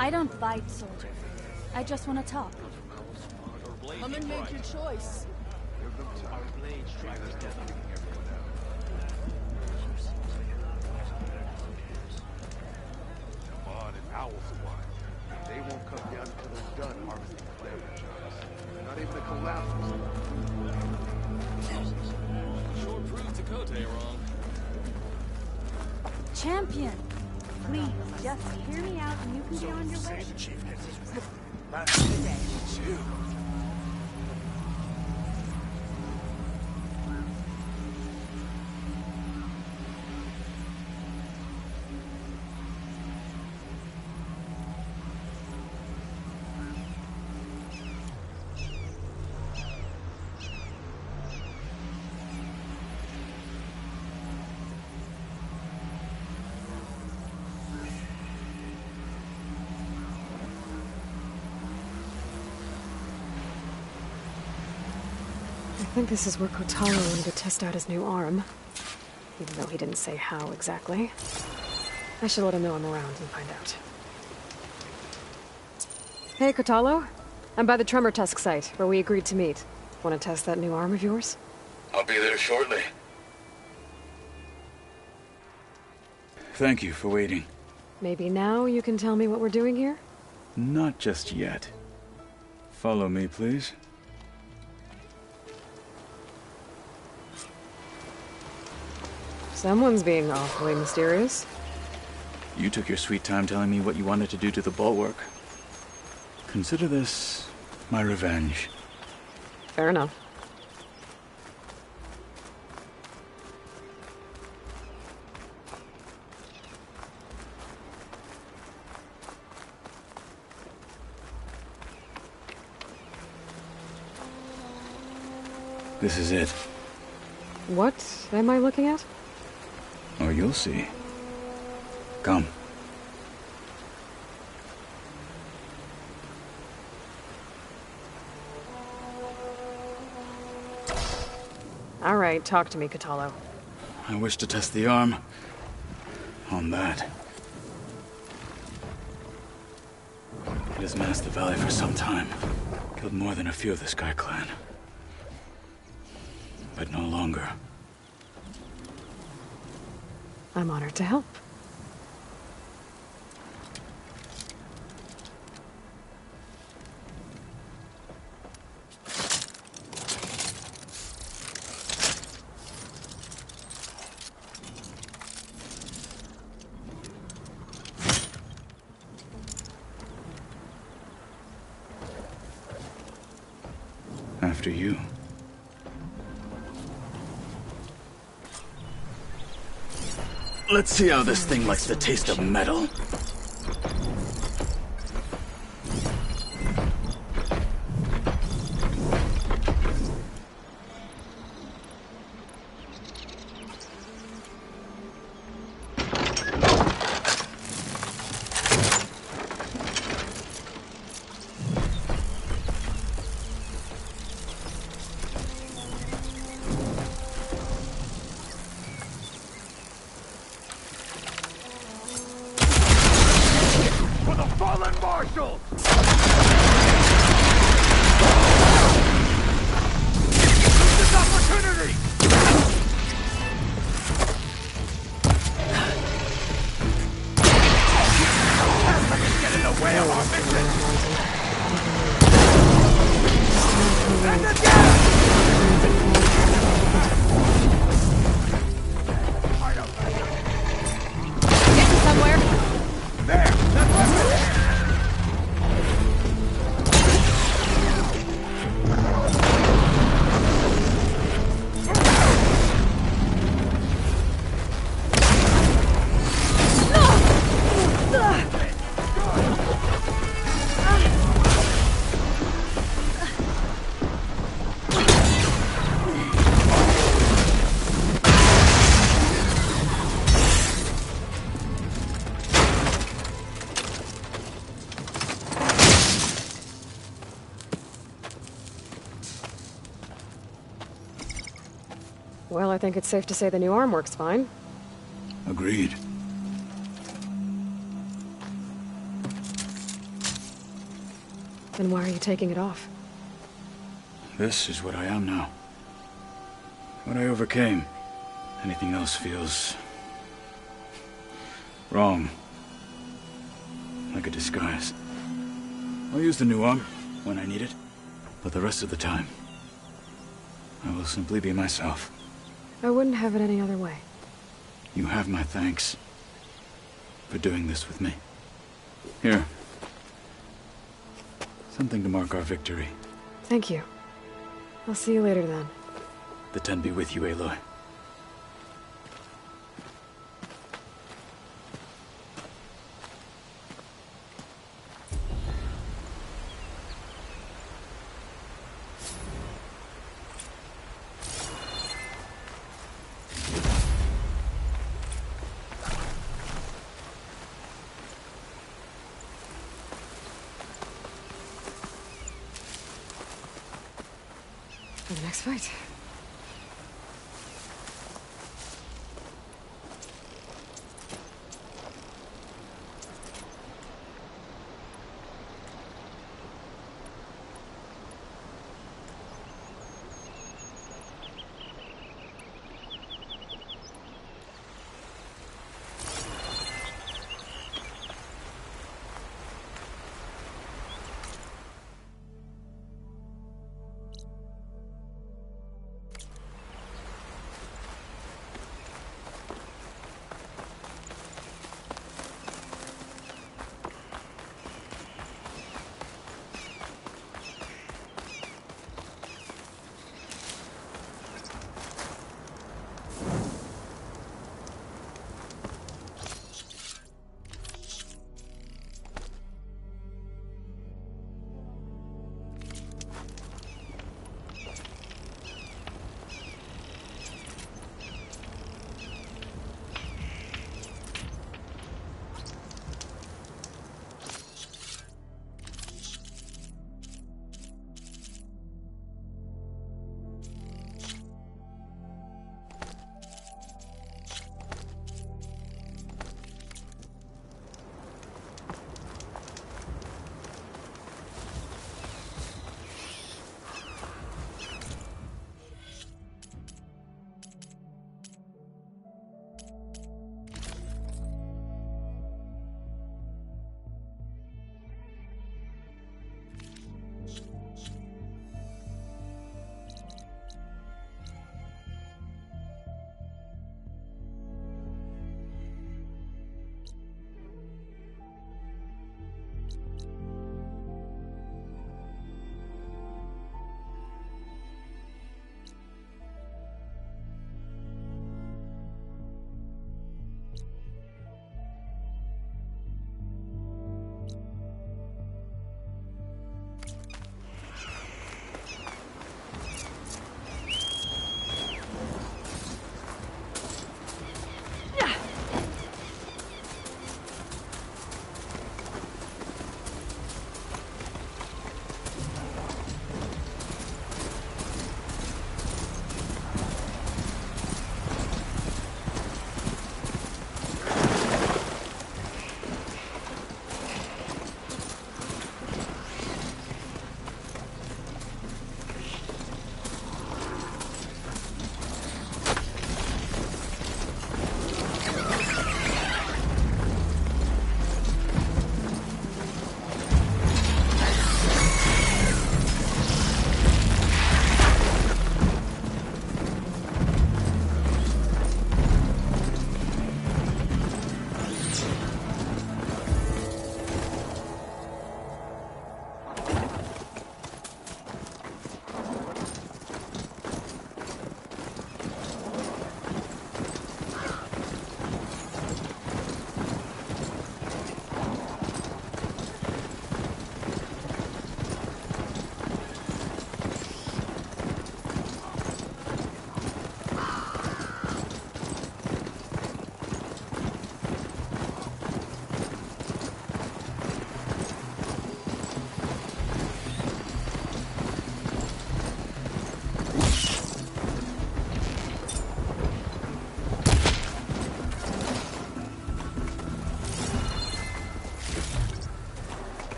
I don't fight, soldier. I just want to talk. Come and make your choice. They won't come down until they're done harvesting climate jobs. Not even a collapse. Sure proved Dakota wrong. Champion! Please, just hear me out and you can get on your way. The chief gets his rep. That's the day. Too. I think this is where Kotaro wanted to test out his new arm. Even though he didn't say how exactly. I should let him know I'm around and find out. Hey, Kotaro. I'm by the Tremor Tusk site, where we agreed to meet. Want to test that new arm of yours? I'll be there shortly. Thank you for waiting. Maybe now you can tell me what we're doing here? Not just yet. Follow me, please. Someone's being awfully mysterious. You took your sweet time telling me what you wanted to do to the bulwark. Consider this my revenge. Fair enough. This is it. What am I looking at? Oh, you'll see. Come. All right, talk to me, Kotaro. I wish to test the arm on that. It has menaced the valley for some time. Killed more than a few of the Sky Clan. But no longer. I'm honored to help. After you. Let's see how this thing likes the taste of metal. Fallen Marshal! This opportunity! Get in the way of our mission! And again! Getting somewhere. There! That's what we're here! Well, I think it's safe to say the new arm works fine. Agreed. Then why are you taking it off? This is what I am now. What I overcame. Anything else feels... wrong. Like a disguise. I'll use the new arm when I need it, but the rest of the time, I will simply be myself. I wouldn't have it any other way. You have my thanks for doing this with me. Here. Something to mark our victory. Thank you. I'll see you later then. The Ten be with you, Aloy. For the next fight.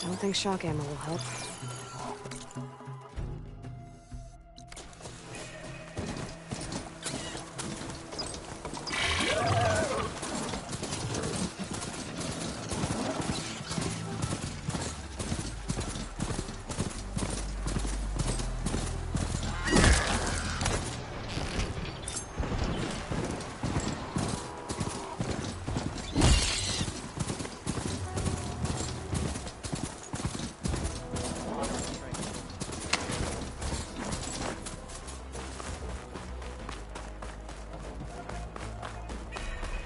Don't think shock ammo will help.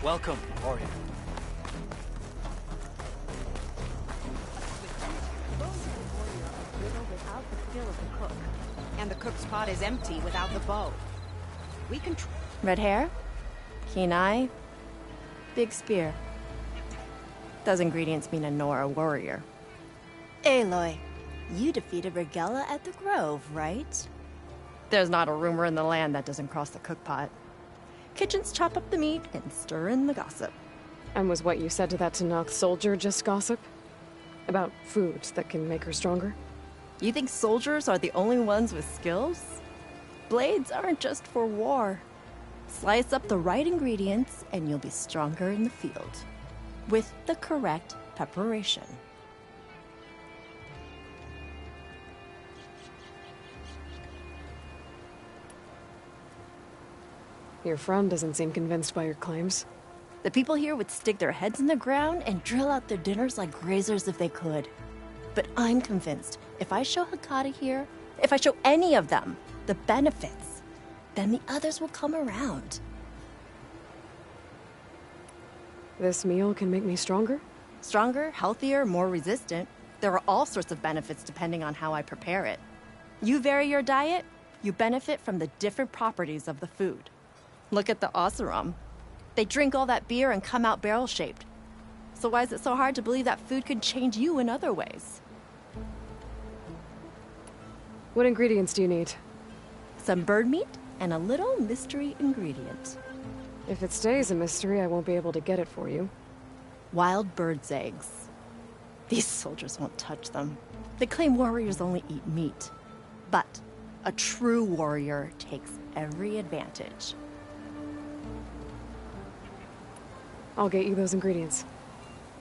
Welcome, warrior. Without the skill of the cook. And the cook's pot is empty without the bow. We can Red hair, keen eye, big spear. Those ingredients mean a Nora warrior. Aloy, you defeated Regella at the Grove, right? There's not a rumor in the land that doesn't cross the cook pot. Kitchens chop up the meat and stir in the gossip. And was what you said to that Tanakh soldier just gossip? About foods that can make her stronger? You think soldiers are the only ones with skills? Blades aren't just for war. Slice up the right ingredients and you'll be stronger in the field. With the correct preparation. Your friend doesn't seem convinced by your claims. The people here would stick their heads in the ground and drill out their dinners like grazers if they could. But I'm convinced if I show Hakata here, if I show any of them the benefits, then the others will come around. This meal can make me stronger? Stronger, healthier, more resistant. There are all sorts of benefits depending on how I prepare it. You vary your diet, you benefit from the different properties of the food. Look at the Oseram. They drink all that beer and come out barrel-shaped. So why is it so hard to believe that food could change you in other ways? What ingredients do you need? Some bird meat and a little mystery ingredient. If it stays a mystery, I won't be able to get it for you. Wild bird's eggs. These soldiers won't touch them. They claim warriors only eat meat. But a true warrior takes every advantage. I'll get you those ingredients.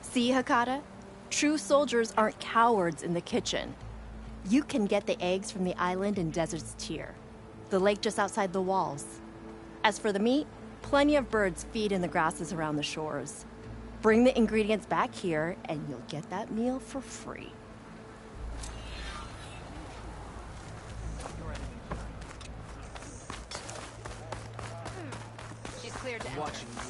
See, Hakata? True soldiers aren't cowards in the kitchen. You can get the eggs from the island in Desert's Tier, the lake just outside the walls. As for the meat, plenty of birds feed in the grasses around the shores. Bring the ingredients back here, and you'll get that meal for free. She's cleared to enter. Watching you.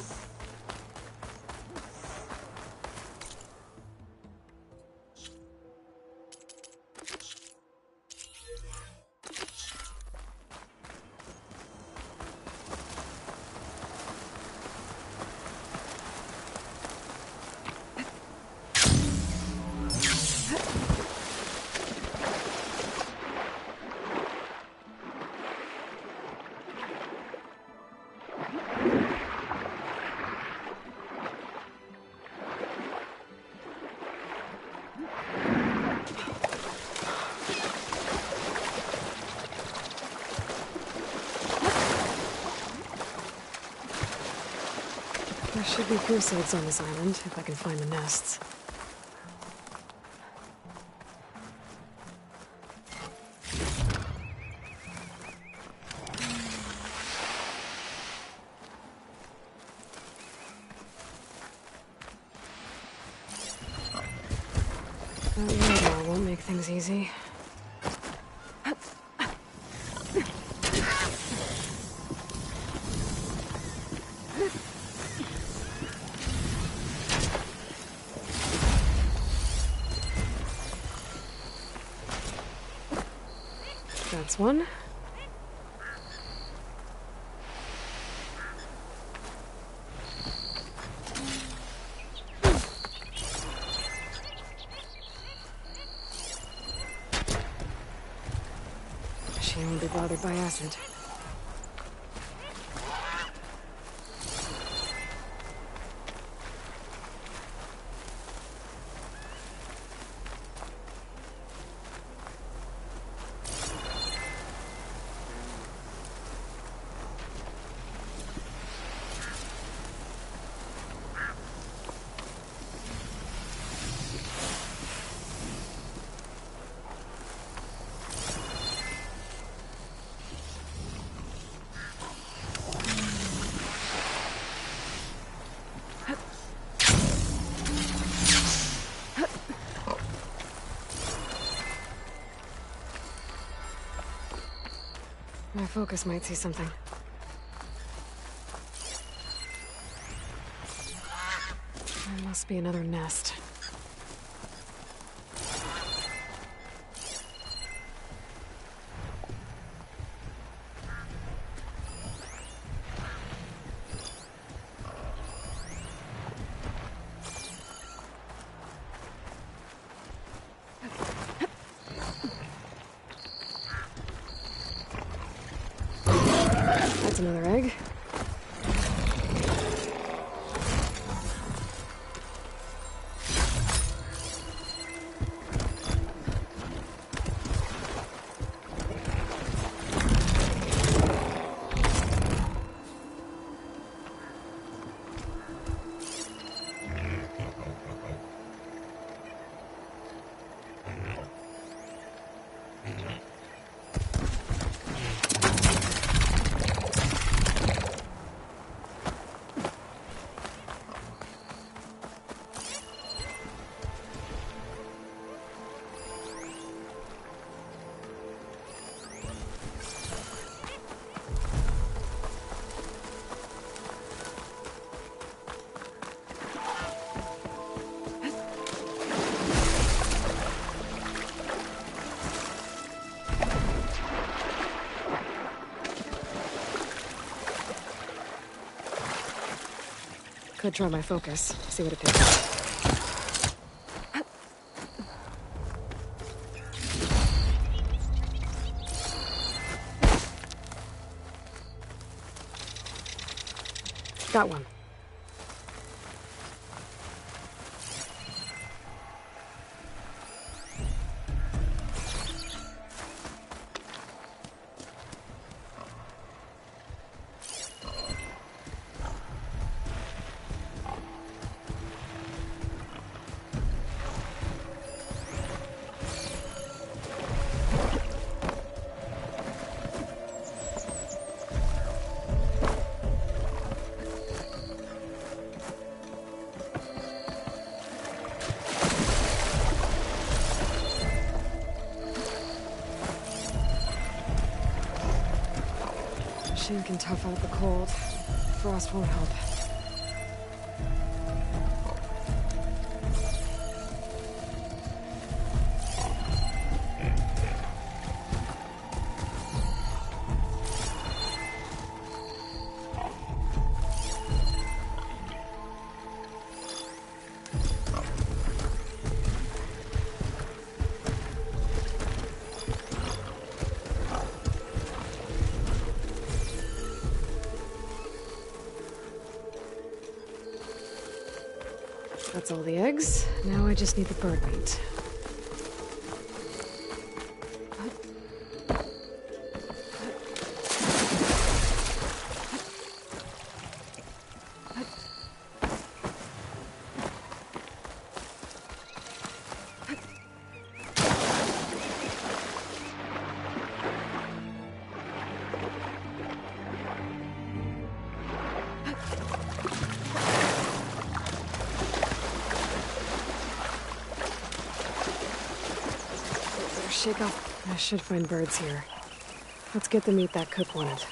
There should be goose eggs on this island, if I can find the nests. That radar won't make things easy. That's one. She won't be bothered by acid. My focus might see something. There must be another nest. That's another egg. Could try my focus, see what it picks up. Got one. Machine can tough out the cold. Frost won't help. That's all the eggs. Now I just need the bird meat. Shake off. I should find birds here. Let's get the meat that cook wanted.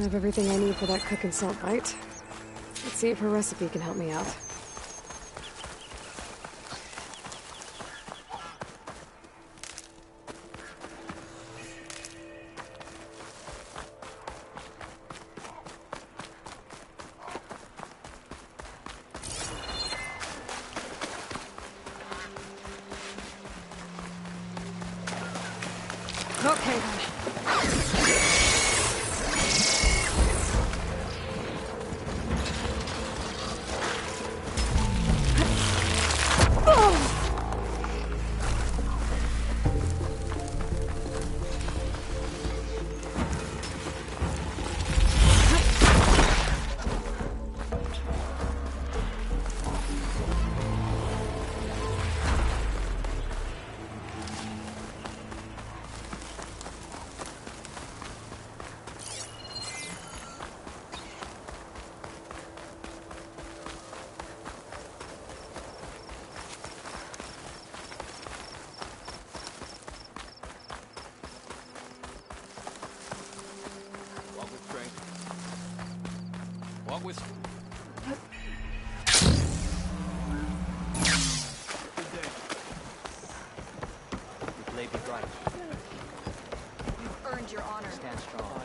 have everything I need for that cook and salt bite. Let's see if her recipe can help me out. Okay, then. Walk with strength. Walk with... Your blade be bright. You've earned your honor. Stand strong.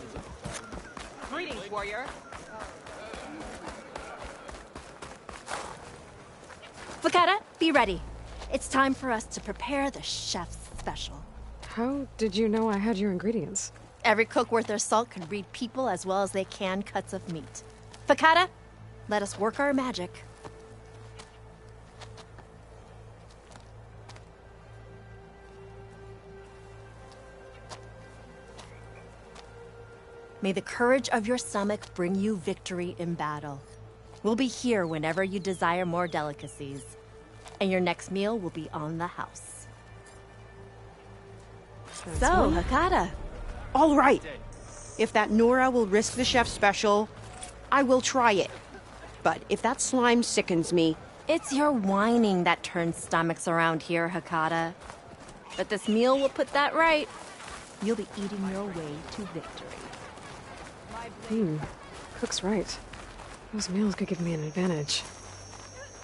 Greetings, warrior. Fakata, be ready. It's time for us to prepare the chef's special. How did you know I had your ingredients? Every cook worth their salt can read people as well as they can cuts of meat. Fakata, let us work our magic. May the courage of your stomach bring you victory in battle. We'll be here whenever you desire more delicacies. And your next meal will be on the house. So, Hakata. All right. If that Nora will risk the chef's special, I will try it. But if that slime sickens me... It's your whining that turns stomachs around here, Hakata. But this meal will put that right. You'll be eating your way to victory. Cook's right. Those meals could give me an advantage.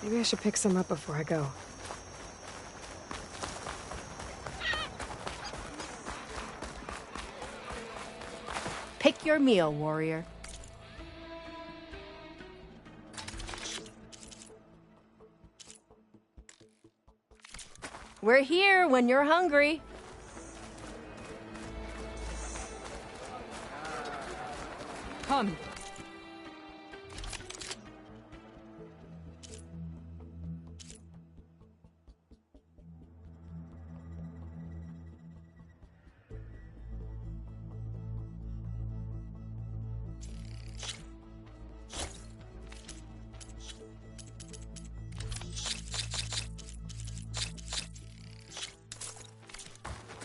Maybe I should pick some up before I go. Pick your meal, warrior. We're here when you're hungry. Come.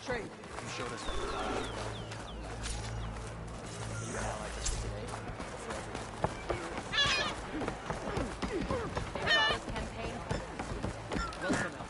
Trade. You showed us that. You and I like this for today. Gonzalez campaign. Welcome out.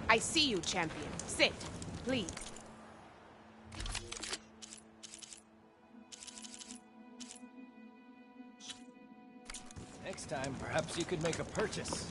I see you, champion. Sit, please. Next time, perhaps you could make a purchase.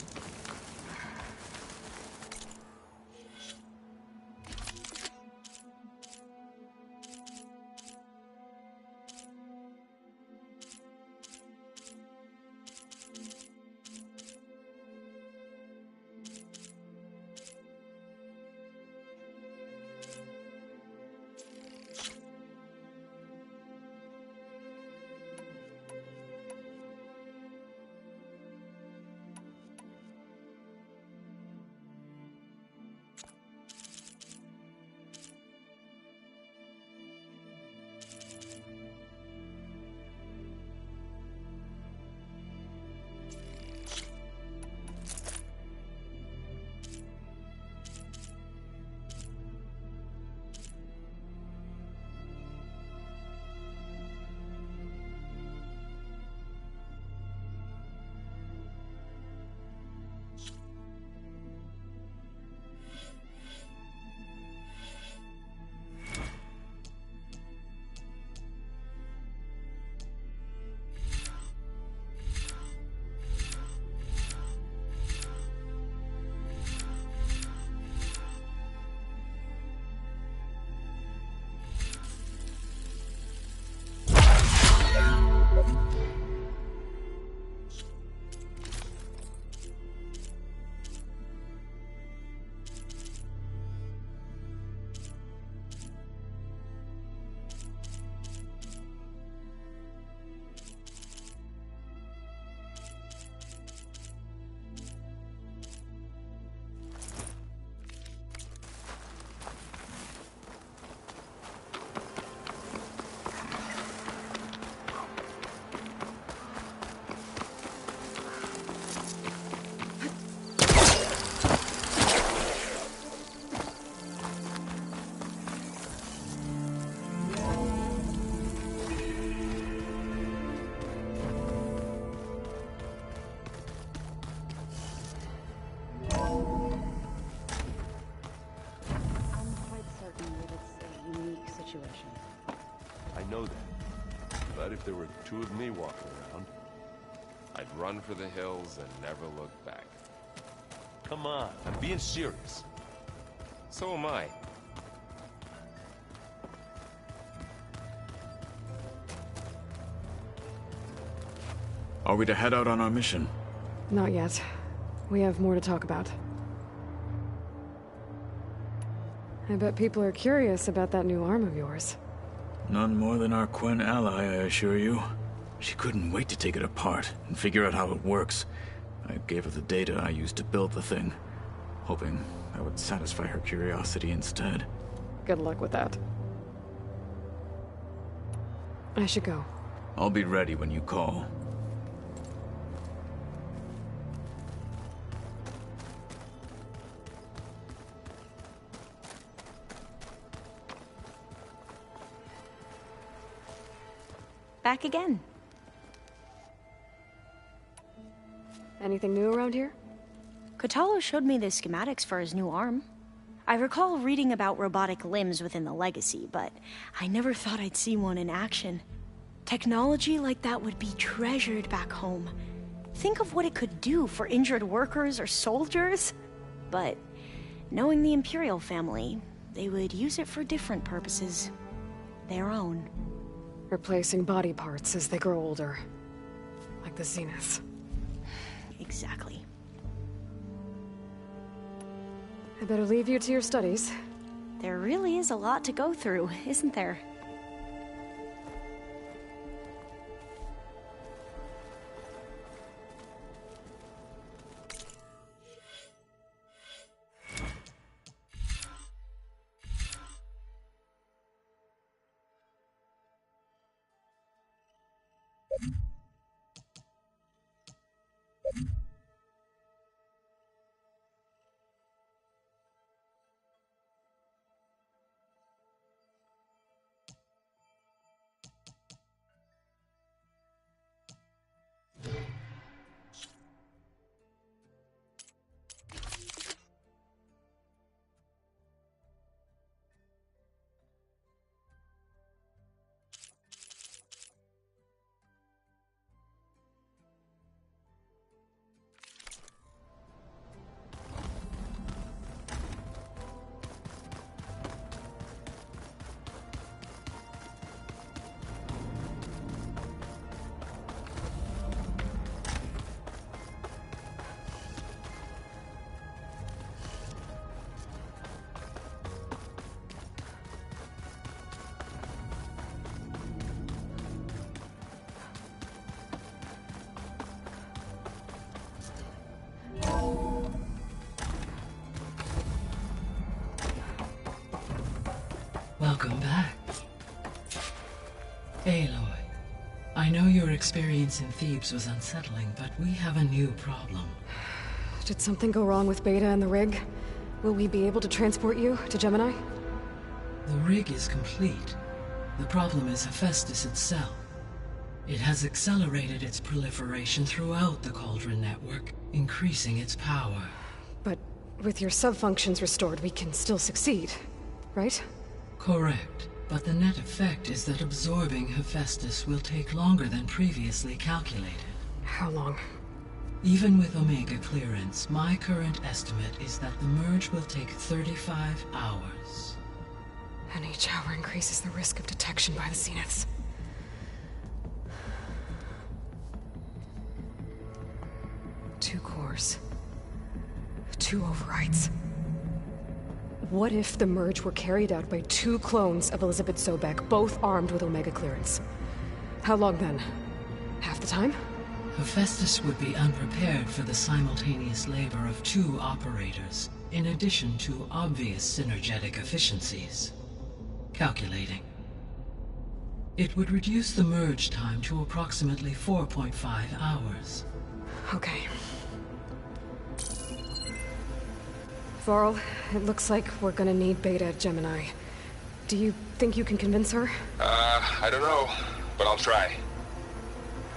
know that. But if there were two of me walking around, I'd run for the hills and never look back. Come on, I'm being serious. So am I. Are we to head out on our mission? Not yet. We have more to talk about. I bet people are curious about that new arm of yours. None more than our Quen ally, I assure you. She couldn't wait to take it apart and figure out how it works. I gave her the data I used to build the thing, hoping that would satisfy her curiosity instead. Good luck with that. I should go. I'll be ready when you call. Back again. Anything new around here? Kotallo showed me the schematics for his new arm. I recall reading about robotic limbs within the Legacy, but I never thought I'd see one in action. Technology like that would be treasured back home. Think of what it could do for injured workers or soldiers. But knowing the Imperial family, they would use it for different purposes. Their own. Replacing body parts as they grow older. Like the Zeniths. Exactly. I better leave you to your studies. There really is a lot to go through, isn't there? Welcome back. Aloy, I know your experience in Thebes was unsettling, but we have a new problem. Did something go wrong with Beta and the rig? Will we be able to transport you to Gemini? The rig is complete. The problem is Hephaestus itself. It has accelerated its proliferation throughout the Cauldron network, increasing its power. But with your sub-functions restored, we can still succeed, right? Correct, but the net effect is that absorbing Hephaestus will take longer than previously calculated. How long? Even with Omega clearance, my current estimate is that the merge will take 35 hours. And each hour increases the risk of detection by the Zeniths. Two cores. Two overrides. What if the merge were carried out by two clones of Elizabeth Sobek, both armed with Omega clearance? How long then? Half the time? Hephaestus would be unprepared for the simultaneous labor of two operators, in addition to obvious synergetic efficiencies. Calculating. It would reduce the merge time to approximately 4.5 hours. Okay. Varl, it looks like we're gonna need Beta at Gemini. Do you think you can convince her? I don't know, but I'll try.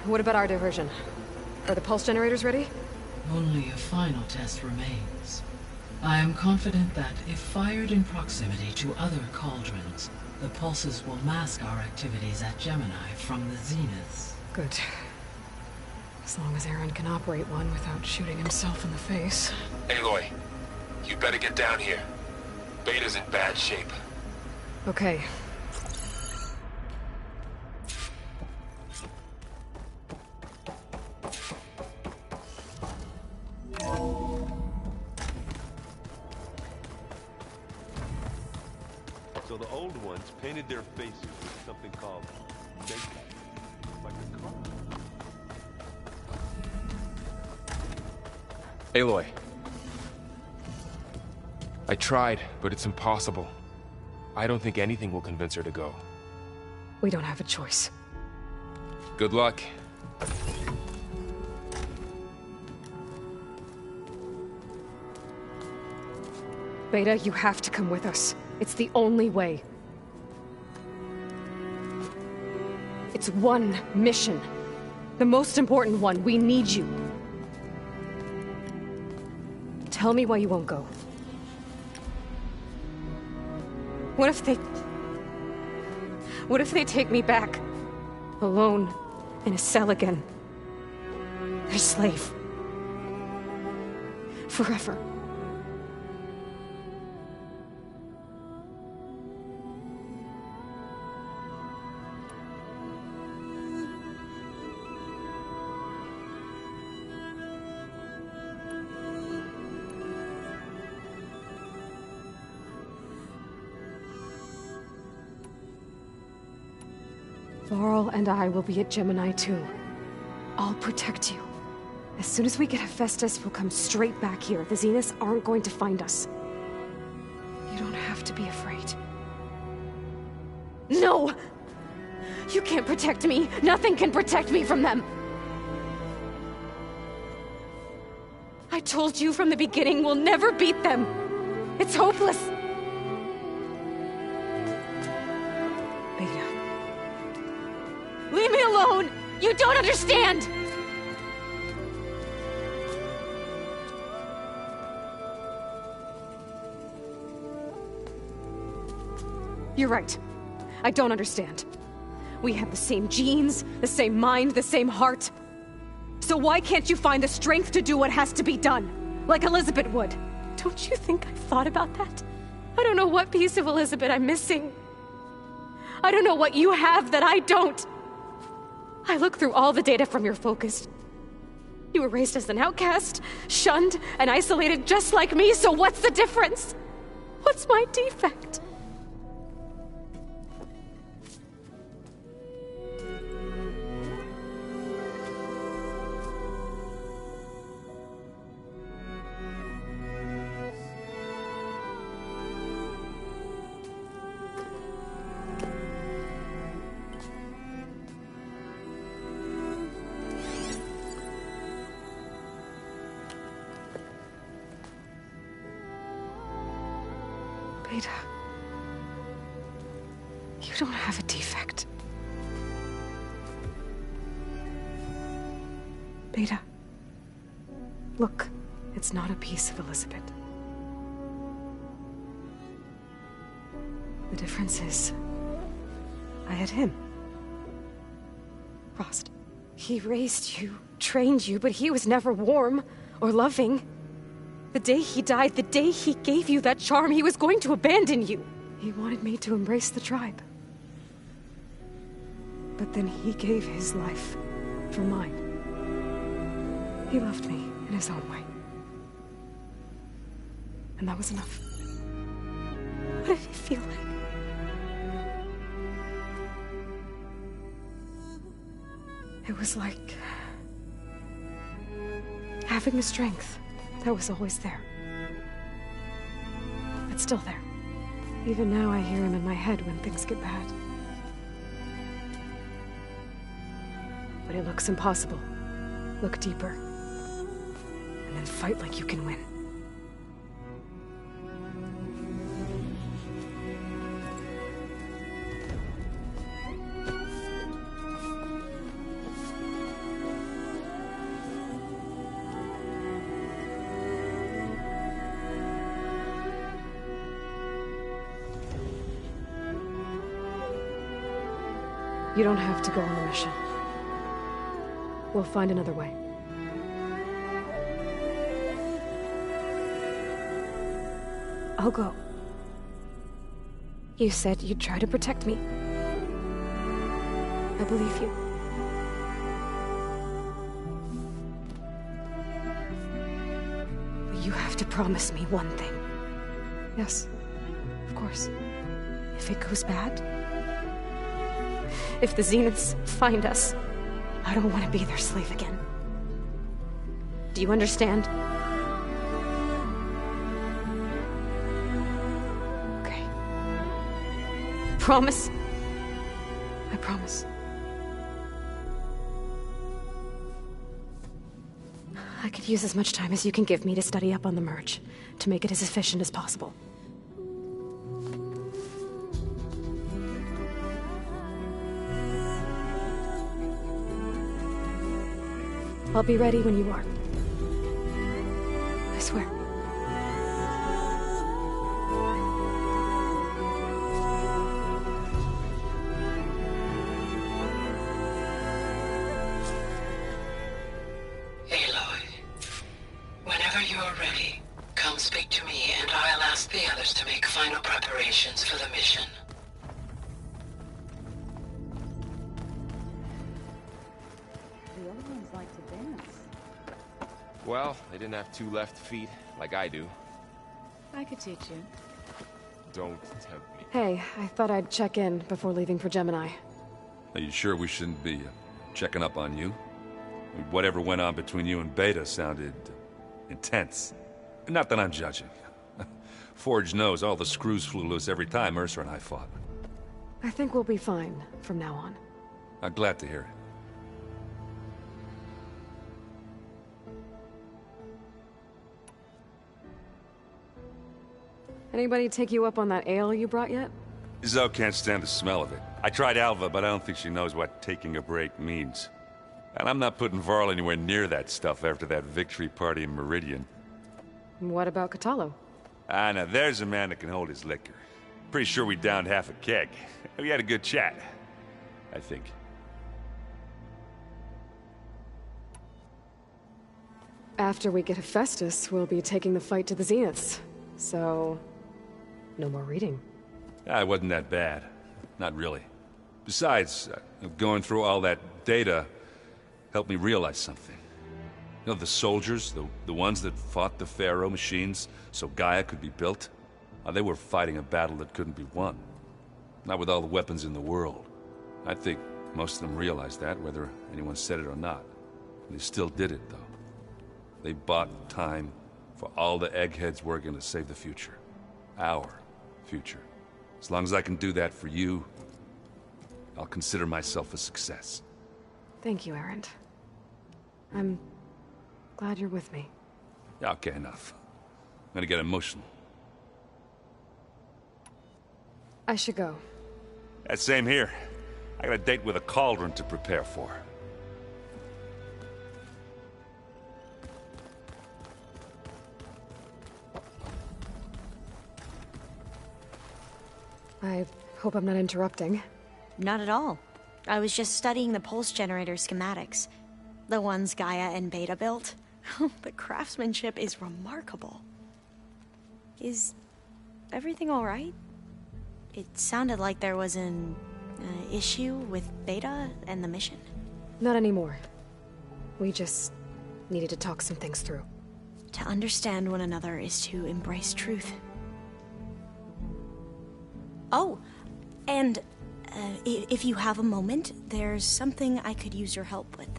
What about our diversion? Are the pulse generators ready? Only a final test remains. I am confident that if fired in proximity to other cauldrons, The pulses will mask our activities at Gemini from the zeniths. Good. As long as Aaron can operate one without shooting himself in the face. Aloy, you better get down here. Beta's in bad shape. Okay. So the old ones painted their faces with something called makeup. Like a car. Aloy. I tried, but it's impossible. I don't think anything will convince her to go. We don't have a choice. Good luck. Beta, you have to come with us. It's the only way. It's one mission. The most important one. We need you. Tell me why you won't go. What if they take me back? Alone, in a cell again. Their slave. Forever. Varl and I will be at Gemini too. I'll protect you. As soon as we get Hephaestus, we'll come straight back here. The Zeniths aren't going to find us. You don't have to be afraid. No! You can't protect me! Nothing can protect me from them! I told you from the beginning, we'll never beat them! It's hopeless! Beta. Leave me alone! You don't understand! You're right. I don't understand. We have the same genes, the same mind, the same heart. So why can't you find the strength to do what has to be done? Like Elizabeth would. Don't you think I've thought about that? I don't know what piece of Elizabeth I'm missing. I don't know what you have that I don't. I look through all the data from your focus. You were raised as an outcast, shunned, and isolated just like me, so what's the difference? What's my defect? Beta, you don't have a defect. Beta, look, it's not a piece of Elizabeth. The difference is, I had him. Rost. He raised you, trained you, but he was never warm or loving. The day he died, the day he gave you that charm, he was going to abandon you. He wanted me to embrace the tribe. But then he gave his life for mine. He loved me in his own way. And that was enough. What did it feel like? It was like having the strength that was always there. It's still there. Even now I hear him in my head when things get bad. But it looks impossible. Look deeper. And then fight like you can win. You don't have to go on the mission. We'll find another way. I'll go. You said you'd try to protect me. I believe you. But you have to promise me one thing. Yes, of course. If it goes bad, if the Zeniths find us, I don't want to be their slave again. Do you understand? Okay. Promise? I promise. I could use as much time as you can give me to study up on the merge, to make it as efficient as possible. I'll be ready when you are. I swear. Aloy, whenever you're ready, come speak to me and I'll ask the others to make final preparations for the mission. The other ones like to dance. Well, they didn't have two left feet, like I do. I could teach you. Don't tempt me. Hey, I thought I'd check in before leaving for Gemini. Are you sure we shouldn't be checking up on you? I mean, whatever went on between you and Beta sounded intense. Not that I'm judging. Forge knows all the screws flew loose every time Mercer and I fought. I think we'll be fine from now on. I'm glad to hear it. Anybody take you up on that ale you brought yet? Zoe can't stand the smell of it. I tried Alva, but I don't think she knows what taking a break means. And I'm not putting Varl anywhere near that stuff after that victory party in Meridian. What about Catalo? Ah, now there's a man that can hold his liquor. Pretty sure we downed half a keg. We had a good chat, I think. After we get Hephaestus, we'll be taking the fight to the Zeniths. So, no more reading. Ah, it wasn't that bad. Not really. Besides, going through all that data helped me realize something. You know, the soldiers, the ones that fought the Pharaoh machines so Gaia could be built, they were fighting a battle that couldn't be won. Not with all the weapons in the world. I think most of them realized that, whether anyone said it or not. They still did it, though. They bought time for all the eggheads working to save the future. Our future. As long as I can do that for you, I'll consider myself a success. Thank you, Erend. I'm glad you're with me. Okay, enough. I'm gonna get emotional. I should go. Same here. I got a date with a cauldron to prepare for. I hope I'm not interrupting. Not at all. I was just studying the pulse generator schematics. The ones Gaia and Beta built. The craftsmanship is remarkable. Is everything all right? It sounded like there was an issue with Beta and the mission. Not anymore. We just needed to talk some things through. To understand one another is to embrace truth. Oh, and if you have a moment, there's something I could use your help with.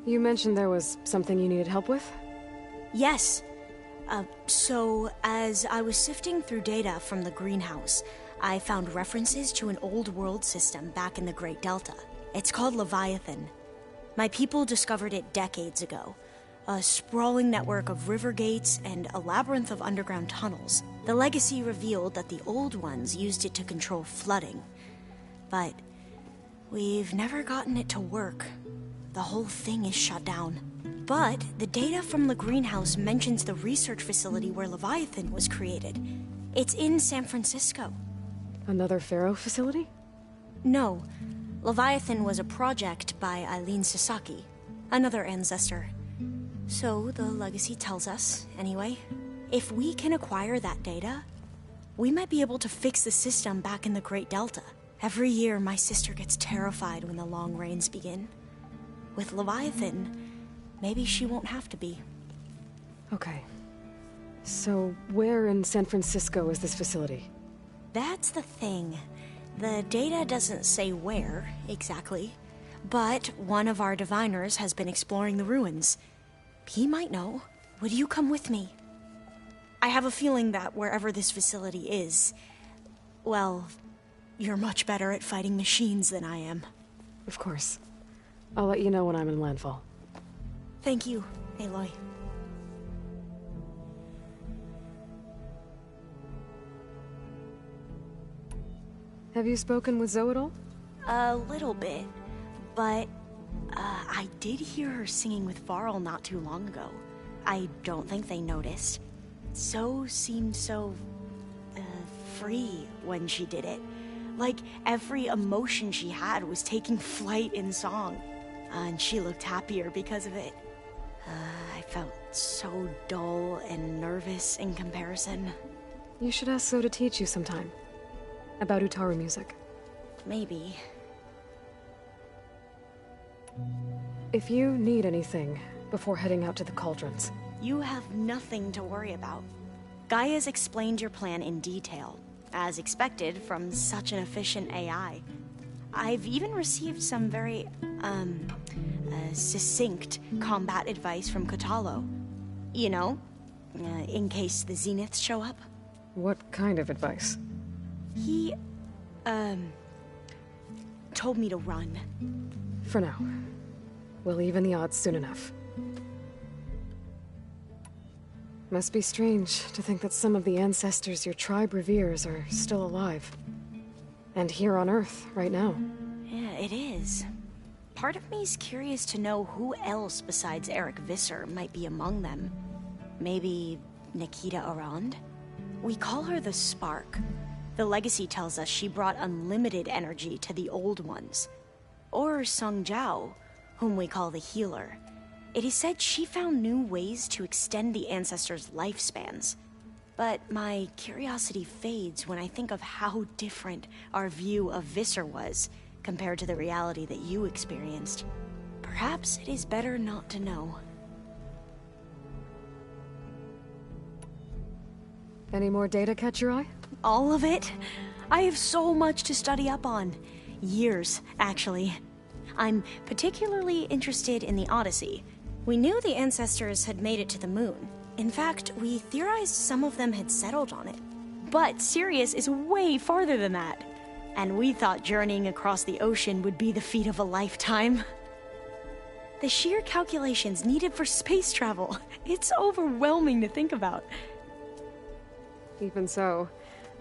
You mentioned there was something you needed help with? Yes. So, as I was sifting through data from the greenhouse, I found references to an old world system back in the Great Delta. It's called Leviathan. My people discovered it decades ago. A sprawling network of river gates and a labyrinth of underground tunnels. The legacy revealed that the old ones used it to control flooding. But we've never gotten it to work. The whole thing is shut down. But the data from the greenhouse mentions the research facility where Leviathan was created. It's in San Francisco. Another Pharaoh facility? No. Leviathan was a project by Eileen Sasaki, another ancestor. So the legacy tells us, anyway, if we can acquire that data, we might be able to fix the system back in the Great Delta. Every year, my sister gets terrified when the long rains begin. With Leviathan, maybe she won't have to be. Okay. So, where in San Francisco is this facility? That's the thing. The data doesn't say where, exactly. But one of our diviners has been exploring the ruins. He might know. Would you come with me? I have a feeling that wherever this facility is, well, you're much better at fighting machines than I am. Of course. I'll let you know when I'm in landfall. Thank you, Aloy. Have you spoken with Zoe at all? A little bit, but I did hear her singing with Varl not too long ago. I don't think they noticed. Zoe seemed so free when she did it. Like every emotion she had was taking flight in song. And she looked happier because of it. I felt so dull and nervous in comparison. You should ask Zoe to teach you sometime. About Utaru music. Maybe. If you need anything before heading out to the cauldrons. You have nothing to worry about. Gaia's explained your plan in detail, as expected from such an efficient AI. I've even received some very, succinct combat advice from Kotalo. You know, in case the Zeniths show up. What kind of advice? He, told me to run. For now. We'll even the odds soon enough. Must be strange to think that some of the ancestors your tribe reveres are still alive. And here on Earth, right now. Yeah, it is. Part of me's curious to know who else besides Eric Visser might be among them. Maybe Nikita Arand? We call her the Spark. The legacy tells us she brought unlimited energy to the old ones. Or Sung Jiao, whom we call the Healer. It is said she found new ways to extend the ancestors' lifespans. But my curiosity fades when I think of how different our view of Visser was compared to the reality that you experienced. Perhaps it is better not to know. Any more data catch your eye? All of it? I have so much to study up on. Years, actually. I'm particularly interested in the Odyssey. We knew the ancestors had made it to the moon. In fact, we theorized some of them had settled on it. But Sirius is way farther than that. And we thought journeying across the ocean would be the feat of a lifetime. The sheer calculations needed for space travel, it's overwhelming to think about. Even so,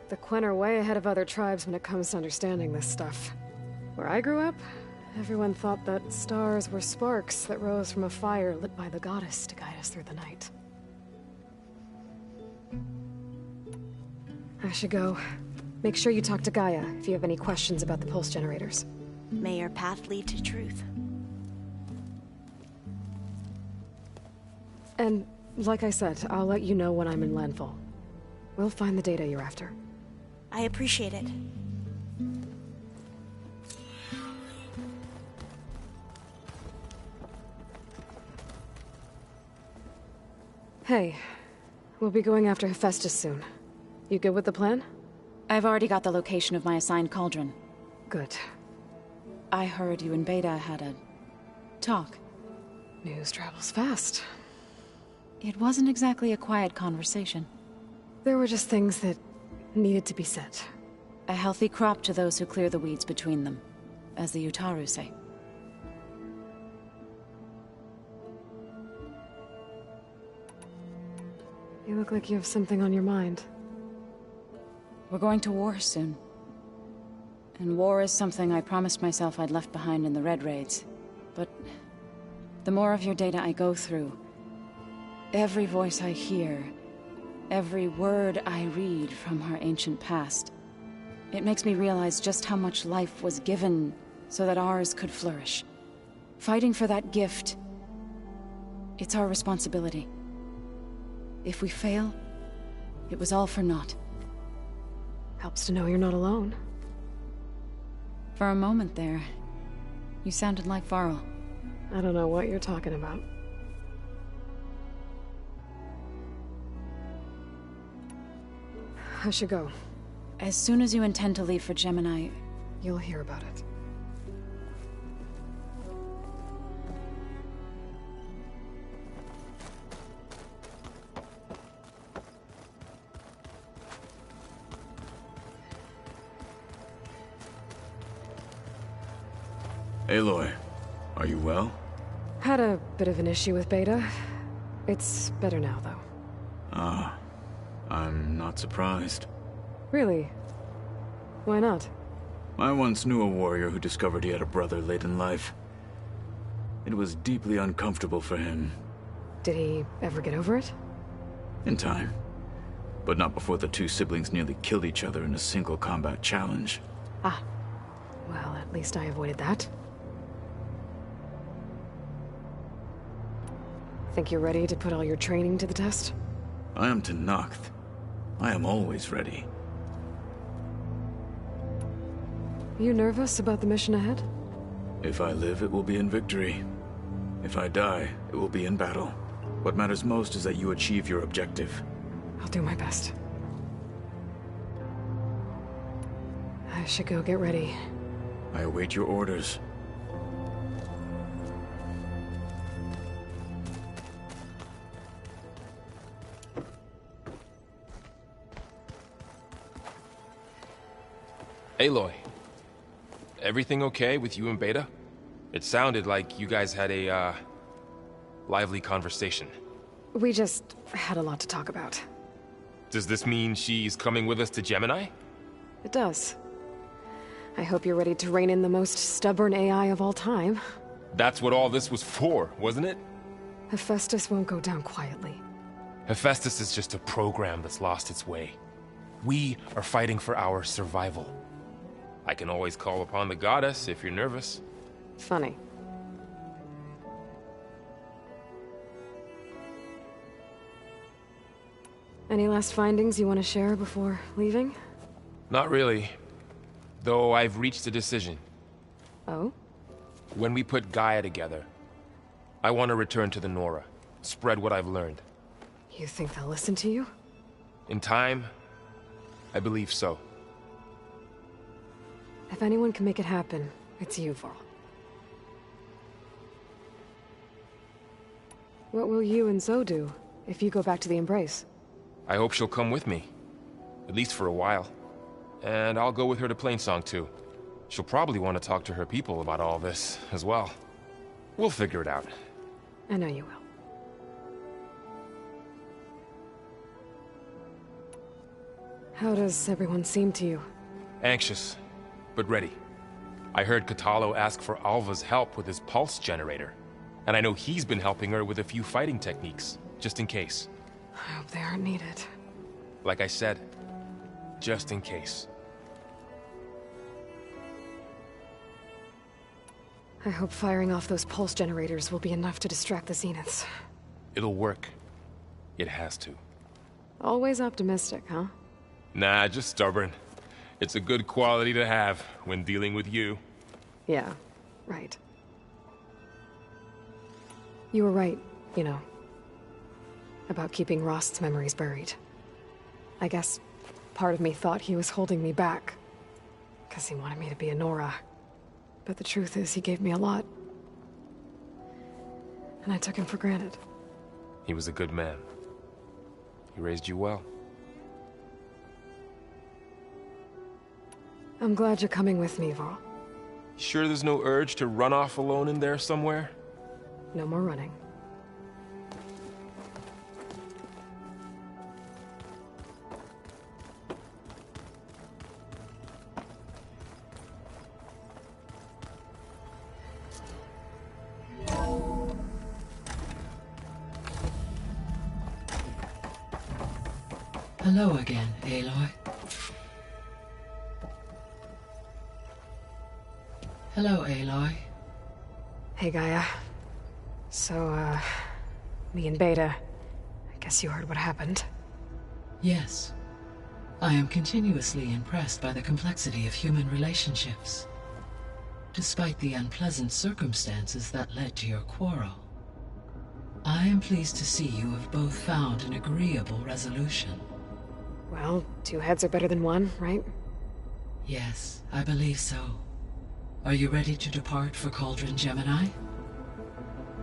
the Quen are way ahead of other tribes when it comes to understanding this stuff. Where I grew up, everyone thought that stars were sparks that rose from a fire lit by the goddess to guide us through the night. I should go. Make sure you talk to Gaia if you have any questions about the pulse generators. May your path lead to truth. And, like I said, I'll let you know when I'm in landfall. We'll find the data you're after. I appreciate it. Hey, we'll be going after Hephaestus soon. You good with the plan? I've already got the location of my assigned cauldron. Good. I heard you and Beta had a talk. News travels fast. It wasn't exactly a quiet conversation. There were just things that needed to be said. A healthy crop to those who clear the weeds between them, as the Utaru say. You look like you have something on your mind. We're going to war soon. And war is something I promised myself I'd left behind in the Red Raids. But the more of your data I go through, every voice I hear, Every word I read from her ancient past. It makes me realize just how much life was given so that ours could flourish. Fighting for that gift, it's our responsibility. If we fail, it was all for naught. Helps to know you're not alone. For a moment there, you sounded like Varl. I don't know what you're talking about. I should go. As soon as you intend to leave for Gemini, you'll hear about it. Aloy, are you well? Had a bit of an issue with Beta. It's better now, though. Ah, I'm not surprised. Really? Why not? I once knew a warrior who discovered he had a brother late in life. It was deeply uncomfortable for him. Did he ever get over it? In time. But not before the two siblings nearly killed each other in a single combat challenge. Ah. Well, at least I avoided that. Think you're ready to put all your training to the test? I am Tenakth. I am always ready. You nervous about the mission ahead? If I live, it will be in victory. If I die, it will be in battle. What matters most is that you achieve your objective. I'll do my best. I should go get ready. I await your orders. Aloy, everything okay with you and Beta? It sounded like you guys had a, lively conversation. We just had a lot to talk about. Does this mean she's coming with us to Gemini? It does. I hope you're ready to rein in the most stubborn AI of all time. That's what all this was for, wasn't it? Hephaestus won't go down quietly. Hephaestus is just a program that's lost its way. We are fighting for our survival. I can always call upon the goddess if you're nervous. Funny. Any last findings you want to share before leaving? Not really. Though I've reached a decision. Oh? When we put Gaia together, I want to return to the Nora. Spread what I've learned. You think they'll listen to you? In time, I believe so. If anyone can make it happen, it's you, Varl. What will you and Zoe do if you go back to the Embrace? I hope she'll come with me. At least for a while. And I'll go with her to Plainsong too. She'll probably want to talk to her people about all this as well. We'll figure it out. I know you will. How does everyone seem to you? Anxious, but ready. I heard Katalo ask for Alva's help with his pulse generator. And I know he's been helping her with a few fighting techniques, just in case. I hope they aren't needed. Like I said, just in case. I hope firing off those pulse generators will be enough to distract the Zeniths. It'll work. It has to. Always optimistic, huh? Nah, just stubborn. It's a good quality to have when dealing with you. Yeah, right. You were right, you know, about keeping Rost's memories buried. I guess part of me thought he was holding me back, because he wanted me to be a Nora. But the truth is, he gave me a lot. And I took him for granted. He was a good man. He raised you well. I'm glad you're coming with me, Varl. Sure there's no urge to run off alone in there somewhere? No more running. Hello again, Aloy. Hello, Aloy. Hey, Gaia. So, me and Beta, I guess you heard what happened. Yes. I am continuously impressed by the complexity of human relationships. Despite the unpleasant circumstances that led to your quarrel, I am pleased to see you have both found an agreeable resolution. Well, 2 heads are better than 1, right? Yes, I believe so. Are you ready to depart for Cauldron Gemini?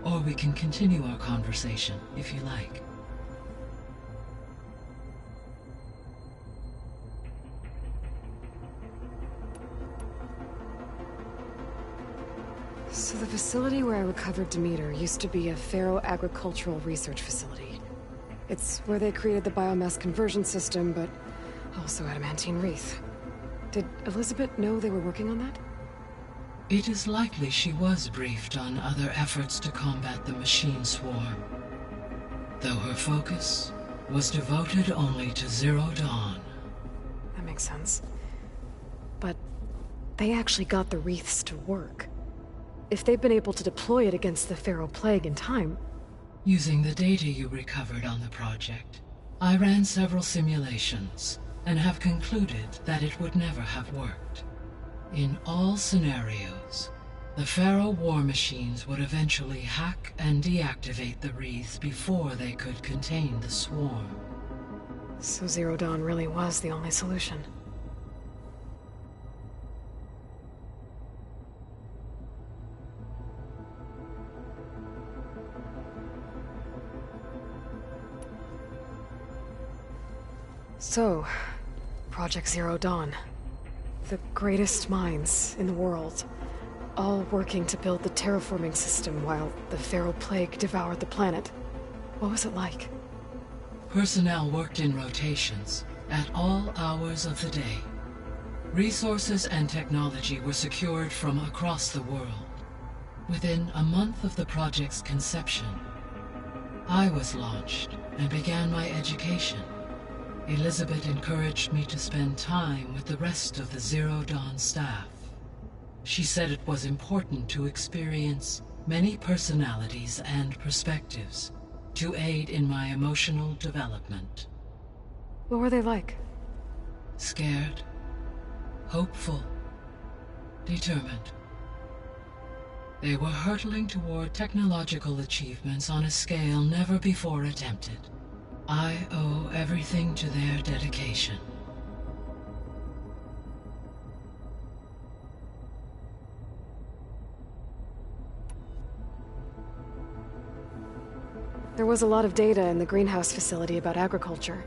Or we can continue our conversation, if you like. So the facility where I recovered Demeter used to be a Pharaoh agricultural research facility. It's where they created the biomass conversion system, but also adamantine wreath. Did Elizabeth know they were working on that? It is likely she was briefed on other efforts to combat the machine swarm, though her focus was devoted only to Zero Dawn. That makes sense. But they actually got the wreaths to work. If they've been able to deploy it against the Pharaoh Plague in time... Using the data you recovered on the project, I ran several simulations and have concluded that it would never have worked. In all scenarios, the Pharaoh war machines would eventually hack and deactivate the wreaths before they could contain the swarm. So Zero Dawn really was the only solution. So, Project Zero Dawn. The greatest minds in the world, all working to build the terraforming system while the Pharaoh Plague devoured the planet. What was it like? Personnel worked in rotations at all hours of the day. Resources and technology were secured from across the world. Within a month of the project's conception, I was launched and began my education. Elizabeth encouraged me to spend time with the rest of the Zero Dawn staff. She said it was important to experience many personalities and perspectives to aid in my emotional development. What were they like? Scared, hopeful, determined. They were hurtling toward technological achievements on a scale never before attempted. I owe everything to their dedication. There was a lot of data in the greenhouse facility about agriculture.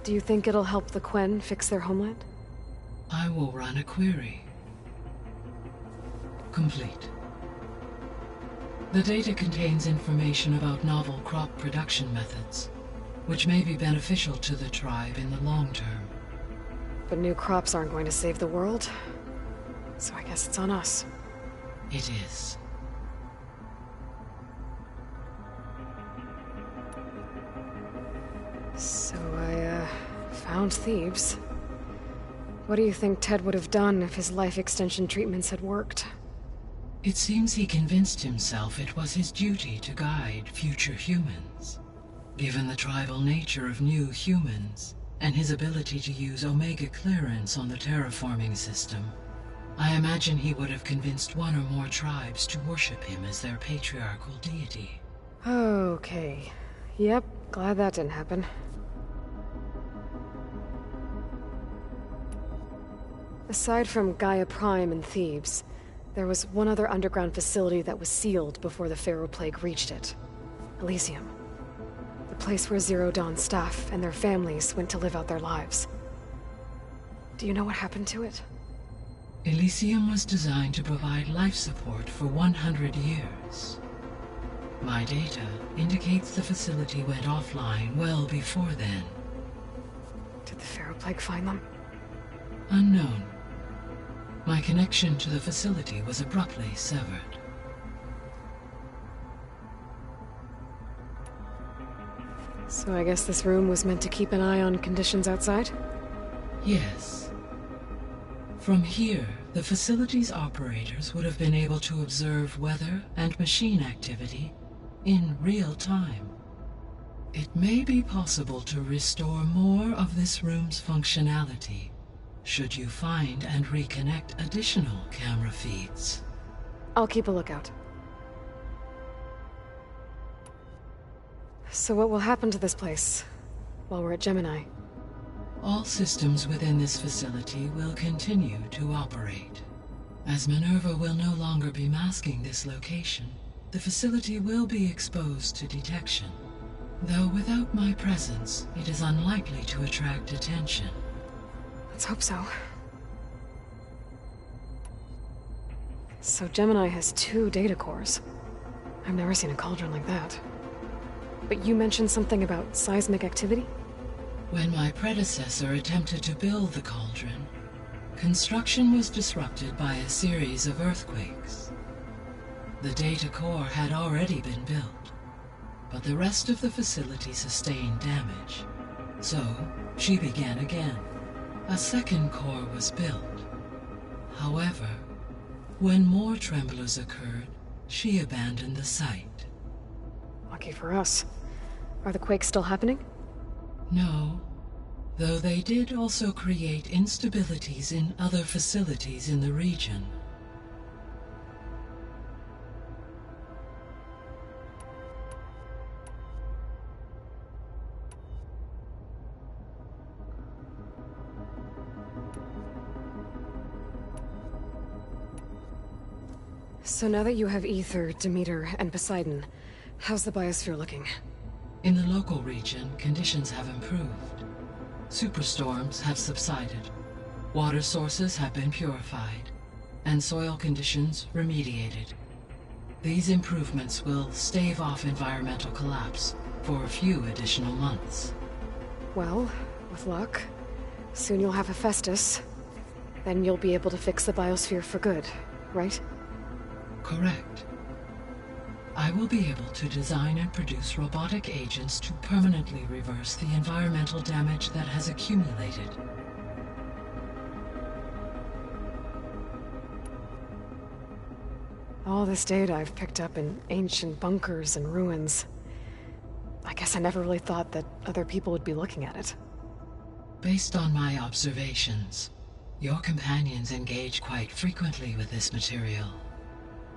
Do you think it'll help the Quen fix their homeland? I will run a query. Complete. The data contains information about novel crop production methods, which may be beneficial to the tribe in the long term. But new crops aren't going to save the world, so I guess it's on us. It is. So I, found Thebes. What do you think Ted would have done if his life extension treatments had worked? It seems he convinced himself it was his duty to guide future humans. Given the tribal nature of new humans, and his ability to use Omega clearance on the terraforming system, I imagine he would have convinced one or more tribes to worship him as their patriarchal deity. Okay. Yep, glad that didn't happen. Aside from Gaia Prime and Thebes, there was one other underground facility that was sealed before the Pharaoh Plague reached it. Elysium. The place where Zero Dawn staff and their families went to live out their lives. Do you know what happened to it? Elysium was designed to provide life support for 100 years. My data indicates the facility went offline well before then. Did the Pharaoh Plague find them? Unknown. My connection to the facility was abruptly severed. So I guess this room was meant to keep an eye on conditions outside? Yes. From here, the facility's operators would have been able to observe weather and machine activity in real time. It may be possible to restore more of this room's functionality should you find and reconnect additional camera feeds. I'll keep a lookout. So what will happen to this place while we're at Gemini? All systems within this facility will continue to operate. As Minerva will no longer be masking this location, the facility will be exposed to detection. Though without my presence, it is unlikely to attract attention. Let's hope so. So Gemini has 2 data cores. I've never seen a cauldron like that. But you mentioned something about seismic activity? When my predecessor attempted to build the cauldron, construction was disrupted by a series of earthquakes. The data core had already been built, but the rest of the facility sustained damage. So, she began again. A second core was built. However, when more tremblers occurred, she abandoned the site. Lucky for us. Are the quakes still happening? No, though they did also create instabilities in other facilities in the region. So now that you have Ether, Demeter, and Poseidon, how's the biosphere looking? In the local region, conditions have improved. Superstorms have subsided, water sources have been purified, and soil conditions remediated. These improvements will stave off environmental collapse for a few additional months. Well, with luck, soon you'll have Hephaestus. Then you'll be able to fix the biosphere for good, right? Correct. I will be able to design and produce robotic agents to permanently reverse the environmental damage that has accumulated. All this data I've picked up in ancient bunkers and ruins. I guess I never really thought that other people would be looking at it. Based on my observations, your companions engage quite frequently with this material.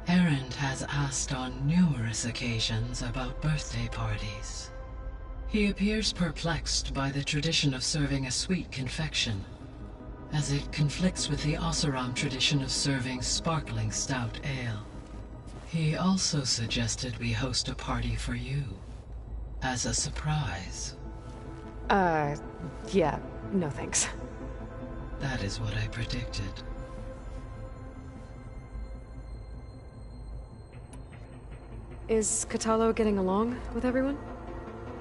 Erend has asked on numerous occasions about birthday parties. He appears perplexed by the tradition of serving a sweet confection, as it conflicts with the Oseram tradition of serving sparkling stout ale. He also suggested we host a party for you, as a surprise. Yeah, no thanks. That is what I predicted. Is Katalo getting along with everyone?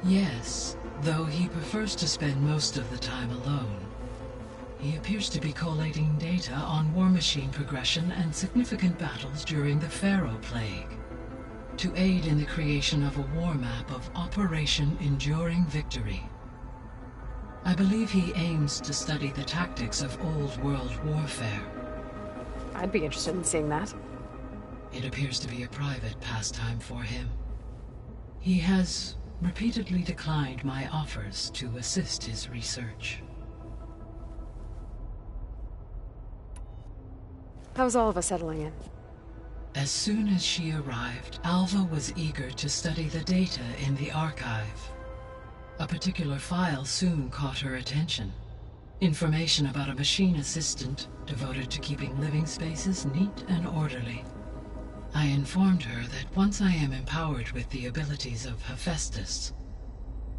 Yes, though he prefers to spend most of the time alone. He appears to be collating data on war machine progression and significant battles during the Pharaoh Plague, to aid in the creation of a war map of Operation Enduring Victory. I believe he aims to study the tactics of Old World warfare. I'd be interested in seeing that. It appears to be a private pastime for him. He has repeatedly declined my offers to assist his research. How's all of us settling in? As soon as she arrived, Alva was eager to study the data in the archive. A particular file soon caught her attention. Information about a machine assistant devoted to keeping living spaces neat and orderly. I informed her that once I am empowered with the abilities of Hephaestus,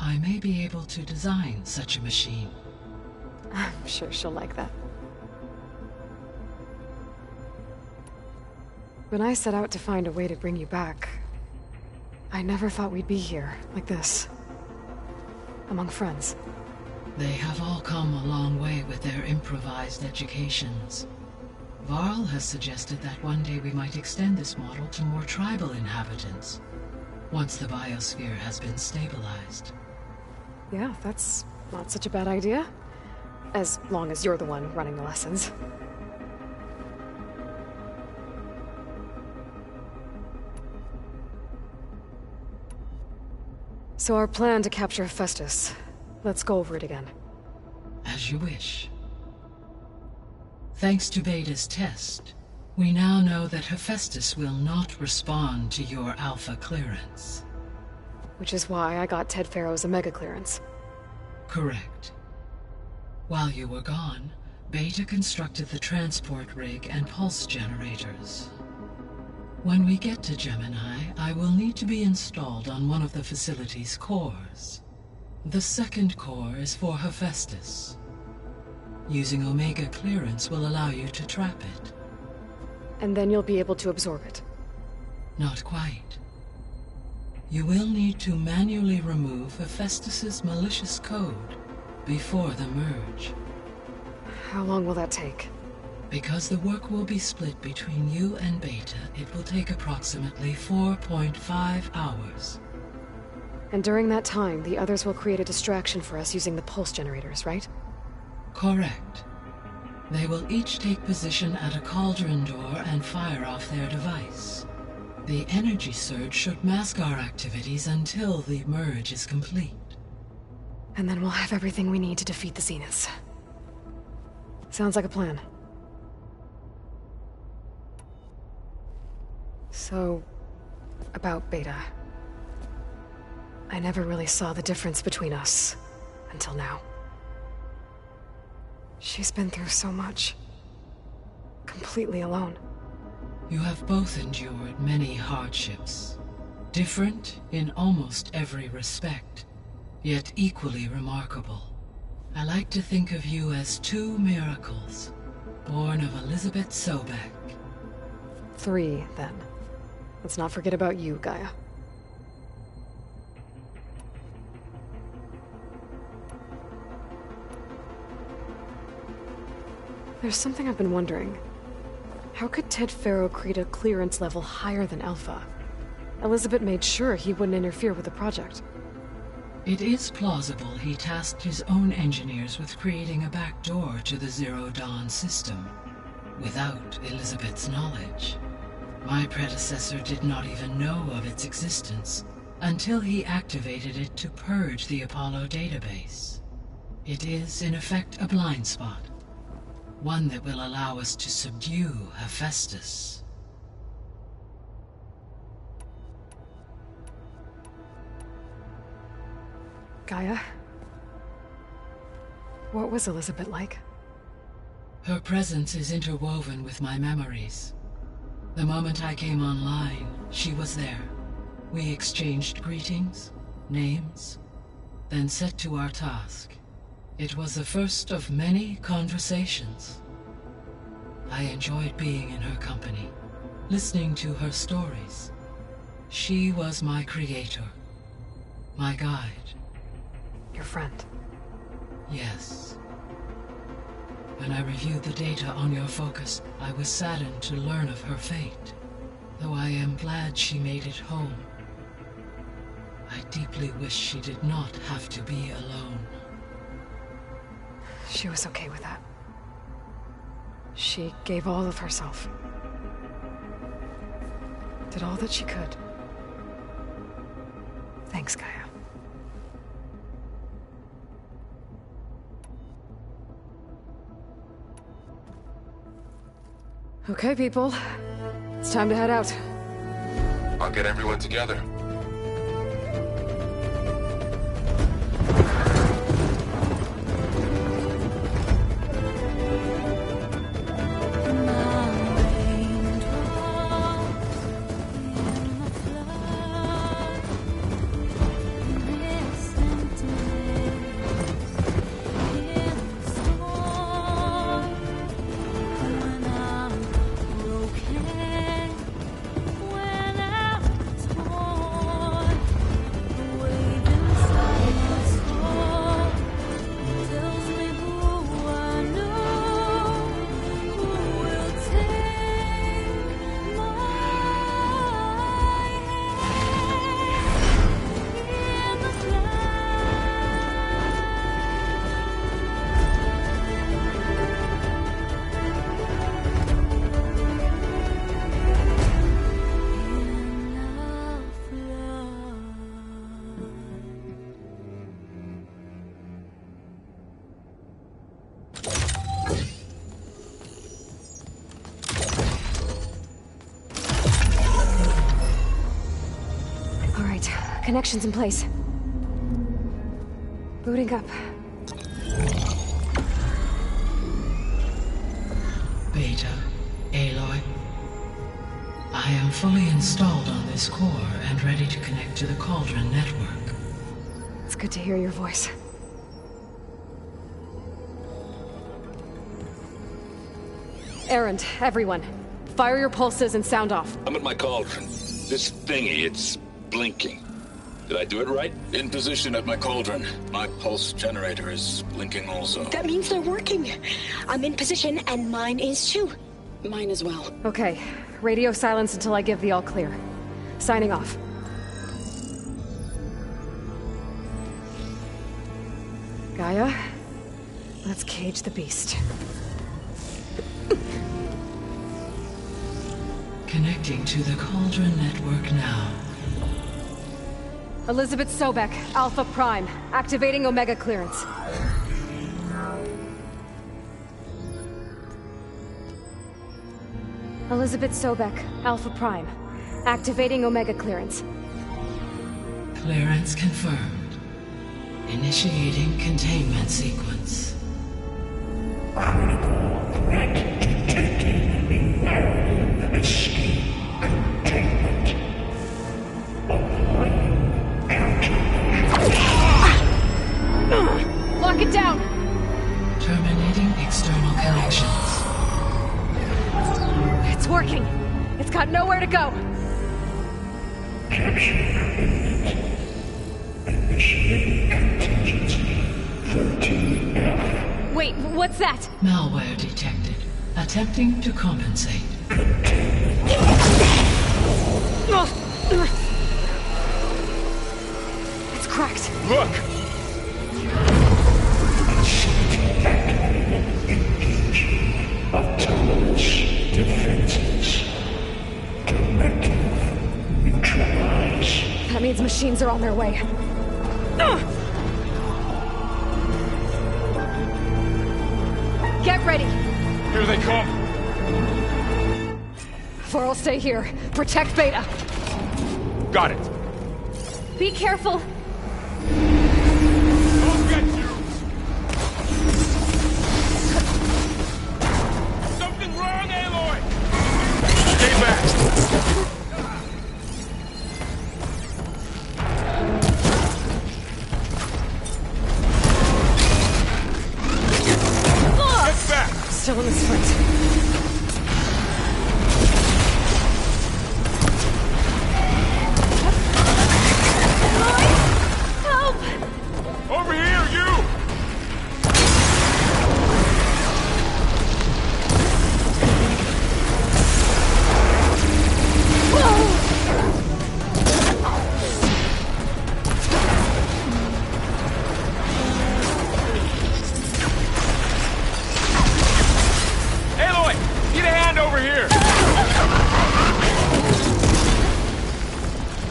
I may be able to design such a machine. I'm sure she'll like that. When I set out to find a way to bring you back, I never thought we'd be here, like this. Among friends. They have all come a long way with their improvised educations. Varl has suggested that one day we might extend this model to more tribal inhabitants, once the biosphere has been stabilized. Yeah, that's not such a bad idea. As long as you're the one running the lessons. So our plan to capture Hephaestus. Let's go over it again. As you wish. Thanks to Beta's test, we now know that Hephaestus will not respond to your Alpha clearance. Which is why I got Ted Farrow's Omega clearance. Correct. While you were gone, Beta constructed the transport rig and pulse generators. When we get to Gemini, I will need to be installed on one of the facility's cores. The second core is for Hephaestus. Using Omega clearance will allow you to trap it. And then you'll be able to absorb it. Not quite. You will need to manually remove Hephaestus's malicious code before the merge. How long will that take? Because the work will be split between you and Beta, it will take approximately 4.5 hours. And during that time, the others will create a distraction for us using the pulse generators, right? Correct. They will each take position at a cauldron door and fire off their device. The energy surge should mask our activities until the merge is complete. And then we'll have everything we need to defeat the Zeniths. Sounds like a plan. So, about Beta. I never really saw the difference between us, until now. She's been through so much. Completely alone. You have both endured many hardships. Different in almost every respect, yet equally remarkable. I like to think of you as two miracles, born of Elizabeth Sobek. 3, then. Let's not forget about you, Gaia. There's something I've been wondering. How could Ted Farrow create a clearance level higher than Alpha? Elizabeth made sure he wouldn't interfere with the project. It is plausible he tasked his own engineers with creating a back door to the Zero Dawn system, without Elizabeth's knowledge. My predecessor did not even know of its existence, until he activated it to purge the Apollo database. It is, in effect, a blind spot. One that will allow us to subdue Hephaestus. Gaia? What was Elizabeth like? Her presence is interwoven with my memories. The moment I came online, she was there. We exchanged greetings, names, then set to our task. It was the first of many conversations. I enjoyed being in her company, listening to her stories. She was my creator, my guide. Your friend? Yes. When I reviewed the data on your focus, I was saddened to learn of her fate, though I am glad she made it home. I deeply wish she did not have to be alone. She was okay with that. She gave all of herself. Did all that she could. Thanks, Gaia. Okay, people. It's time to head out. I'll get everyone together. Connections in place. Booting up. Beta, Aloy. I am fully installed on this core and ready to connect to the Cauldron network. It's good to hear your voice. Errand, everyone. Fire your pulses and sound off. I'm at my cauldron. This thingy, it's blinking. Did I do it right? In position at my cauldron. My pulse generator is blinking also. That means they're working. I'm in position, and mine is too. Mine as well. Okay. Radio silence until I give the all clear. Signing off. Gaia, let's cage the beast. Connecting to the Cauldron network now. Elizabeth Sobek, Alpha Prime, activating Omega clearance. Elizabeth Sobek, Alpha Prime, activating Omega clearance. Clearance confirmed. Initiating containment sequence. Critical threat detected. Imperative escape containment. Applying countermeasures. Lock it down! Terminating external connections. It's working. It's got nowhere to go. Capture imminent. Initiating contingency 13F. Wait, what's that? Malware detected. Attempting to compensate. It's cracked. Look! Engaging autonomous defenses. Directive neutralize. That means machines are on their way. Get ready! Here they come! For'll stay here. Protect Beta. Got it. Be careful. I'll get you! Something wrong, Aloy! Stay back! Get back! Still in the sprint. Over here, you! Aloy! Need a hand over here!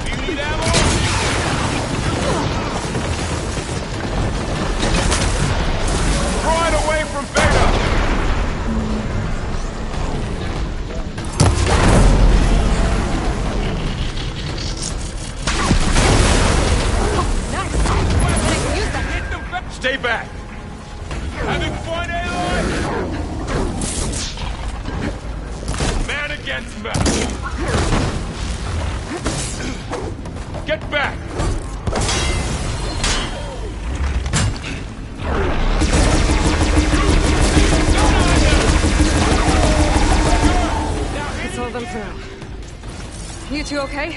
Do you need ammo? Right away from Beta! Stay back! Having fun, Aloy? Man against man! Get back! That's all of them for now. You two okay?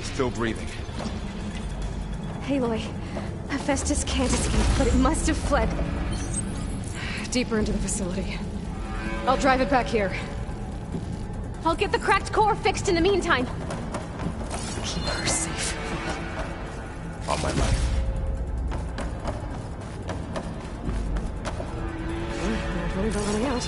Still breathing. Aloy, Hephaestus can't escape, but it must have fled. Deeper into the facility. I'll drive it back here. I'll get the cracked core fixed in the meantime. Keep her safe. On my life. Not worried about running out.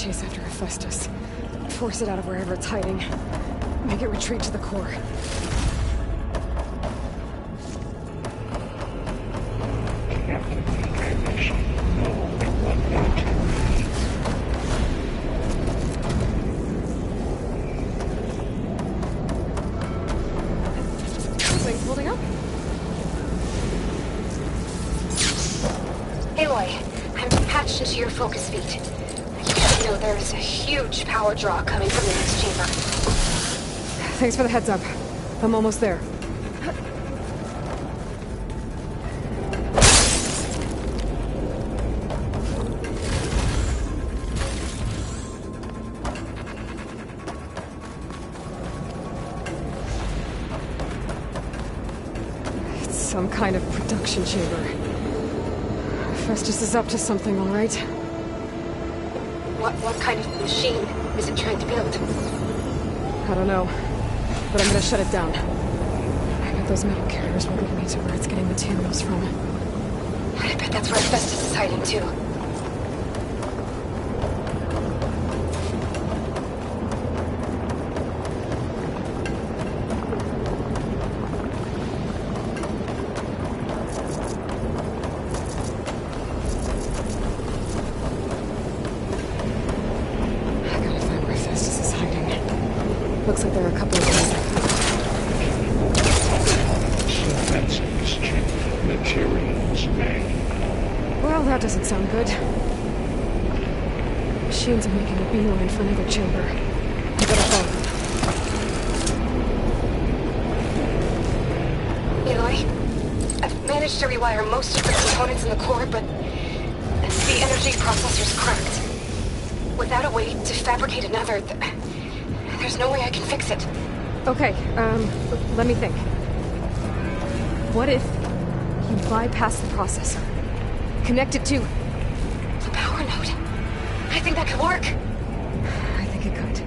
chase after Hephaestus. Force it out of wherever it's hiding. Make it retreat to the core. Things holding up? Aloy, I'm patched into your focus feed. You should know there is a huge power draw coming from the next chamber. Thanks for the heads up. I'm almost there. It's some kind of production chamber. Festus is up to something, all right? What kind of machine is it trying to build? I don't know, but I'm gonna shut it down. I bet those metal carriers will lead me to where it's getting materials from. I bet that's where Festus is hiding too. Looks like there are a couple of things. Materials made. Well, that doesn't sound good. Machines are making a beeline for another chamber. I better follow. Aloy, I've managed to rewire most of the components in the core, but the energy processor's cracked. Without a way to fabricate another, there's no way I can fix it. Okay, let me think. What if you bypass the processor? Connect it to a power node. I think that could work. I think it could.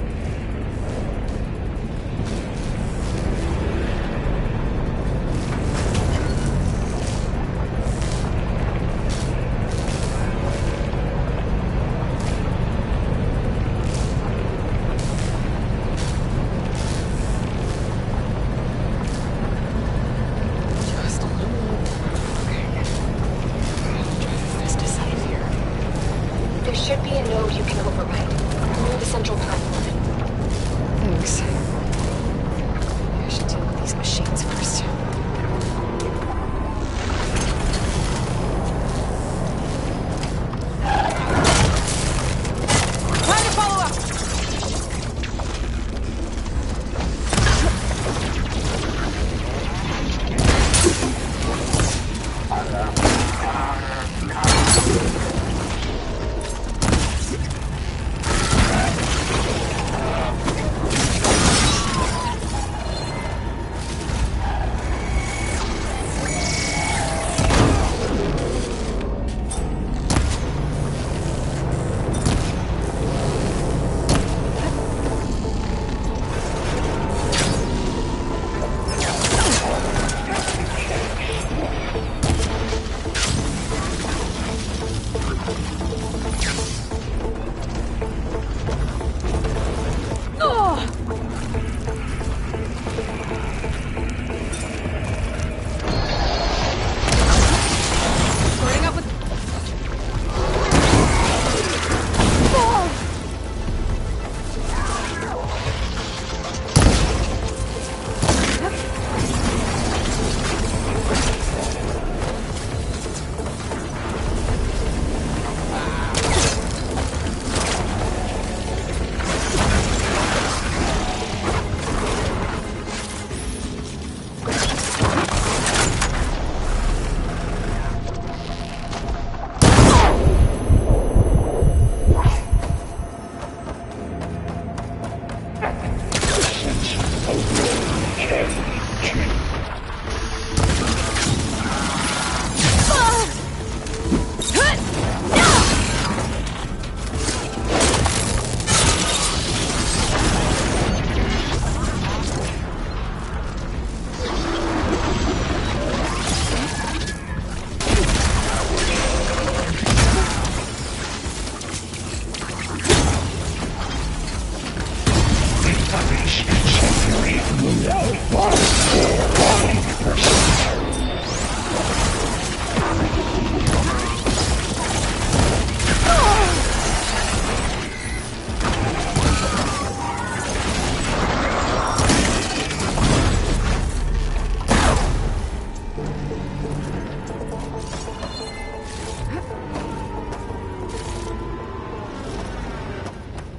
Should be a node you can override. Near the central platform. Thanks. I should deal with these machines first. Time to follow up!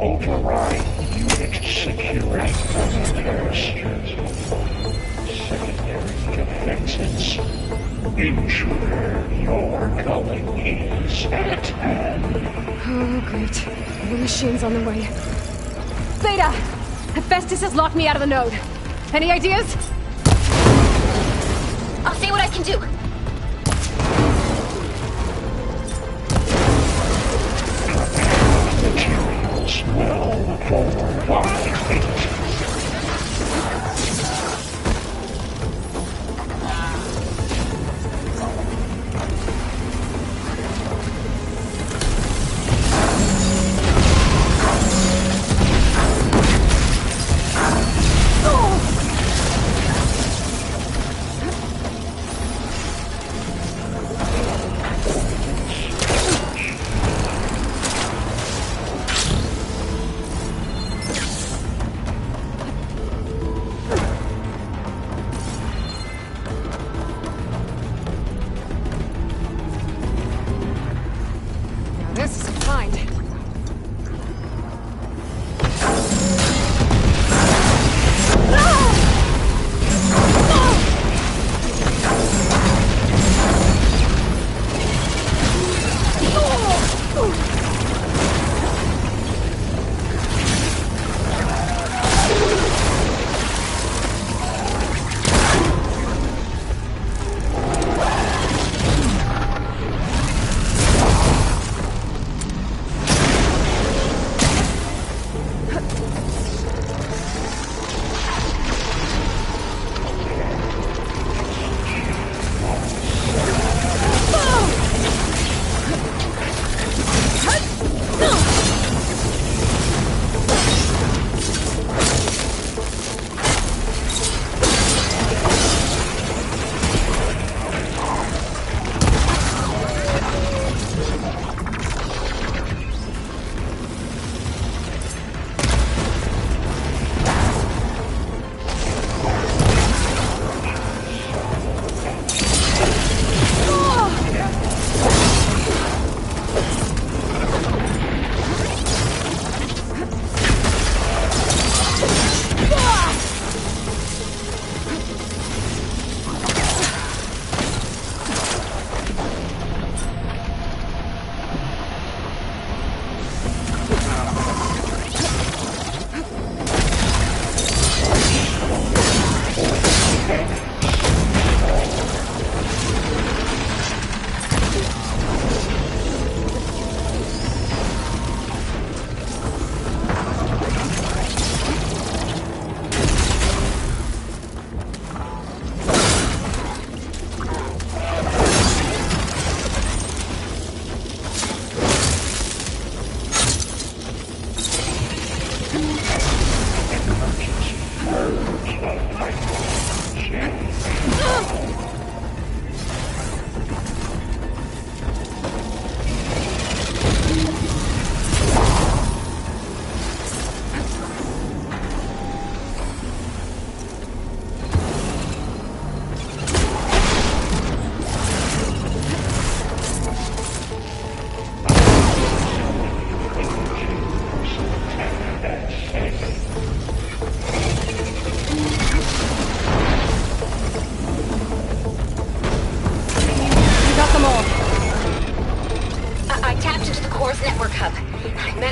Override unit secured from Secondary defenses. Intruder, your culling is at hand. Oh, great. The machine's on the way. Zeta! Hephaestus has locked me out of the node. Any ideas? I'll see what I can do. Materials well fortified.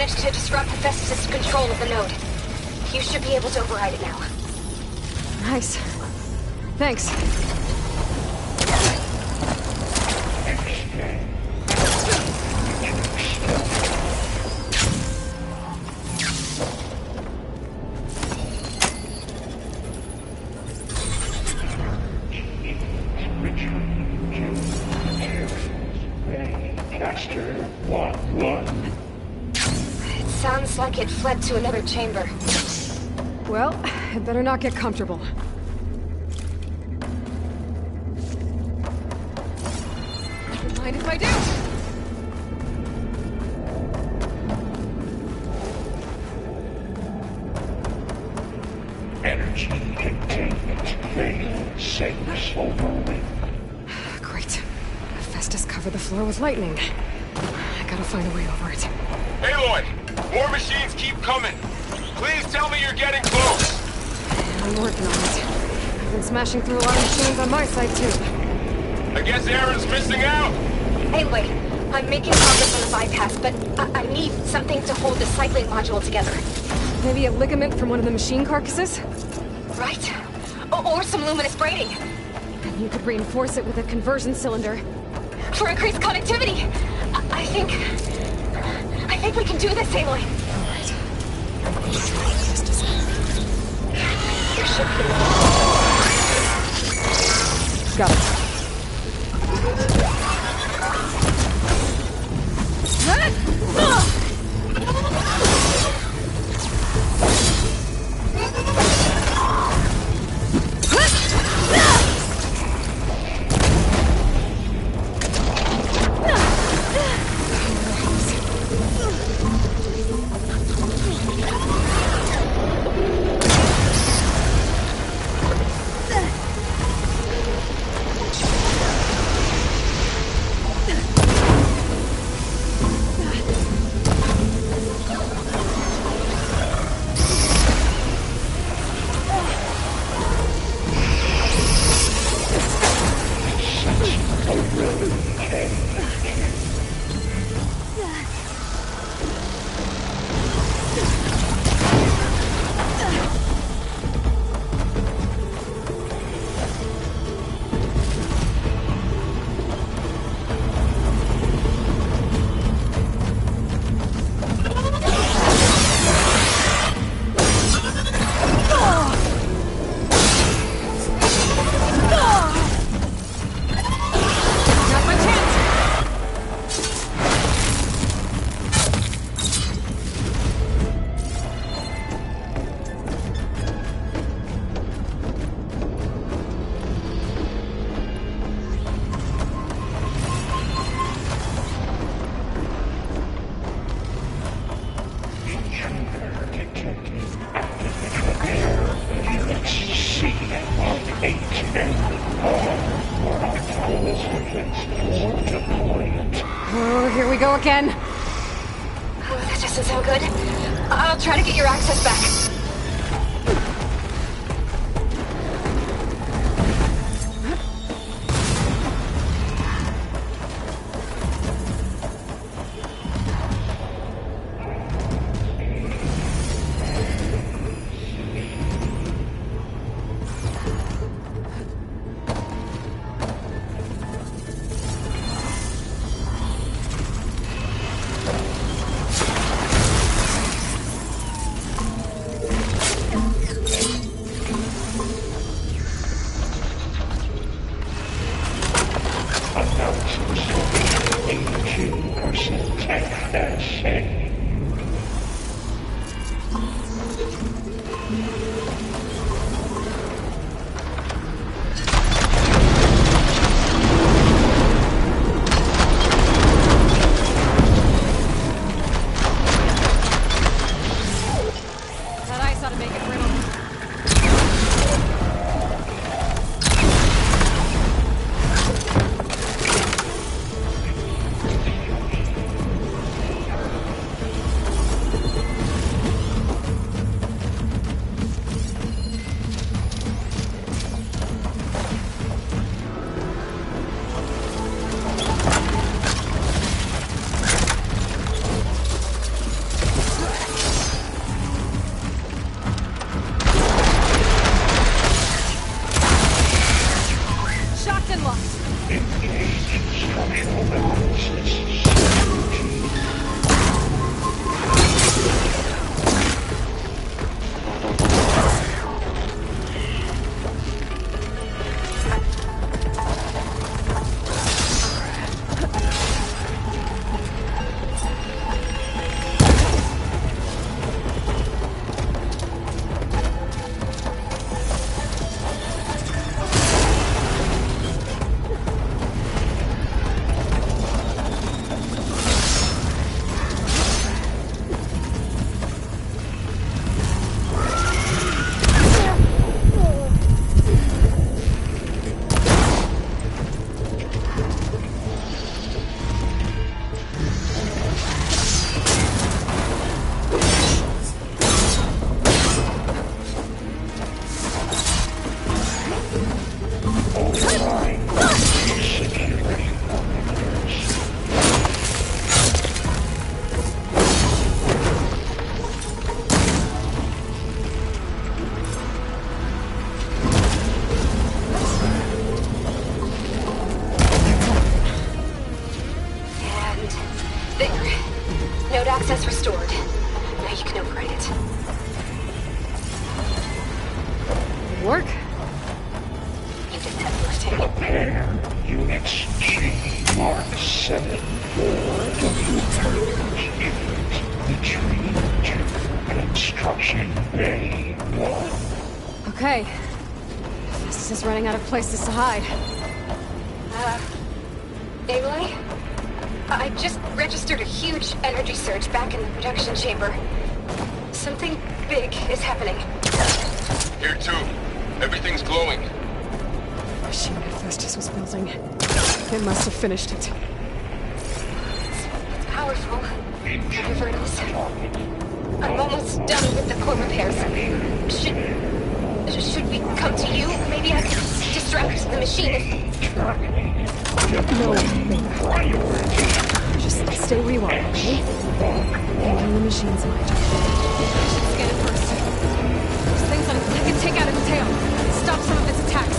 To disrupt Hephaestus' control of the node. You should be able to override it now. Nice. Thanks. Caster 1-1. Sounds like it fled to another chamber. Well, it better not get comfortable. Don't mind if I do. Energy containment failed. Safe overwhelming. Great. Hephaestus covered the floor with lightning. I gotta find a way over it. Aloy! More machines keep coming. Please tell me you're getting close. I'm working on it. I've been smashing through a lot of machines on my side, too. I guess Aaron's missing out. Anyway, I'm making progress on the bypass, but I need something to hold the cycling module together. Maybe a ligament from one of the machine carcasses? Right? Or some luminous braiding. And you could reinforce it with a conversion cylinder. For increased connectivity! I think we can do this, Aloy. Alright. Just a second. There should be... Got it. Oh, here we go again. Oh, that doesn't sound good. I'll try to get your access back. And there. Node access restored. Now you can override it. Work? You did that first time. Prepare Units G Mark 7 Retreat to Construction Bay 1. Okay. This is running out of places to hide. Aloy? I just registered a huge energy surge back in the production chamber. Something big is happening. Here too. Everything's glowing. The machine Hephaestus was building. It must have finished it. It's powerful. Whatever it is. I'm almost done with the core repairs. Should we come to you? Maybe I could distract the machine. No, just stay where you are, okay? Handle the machine's mind. Scan it first. There's things I can take out of the tail. Stop some of its attacks.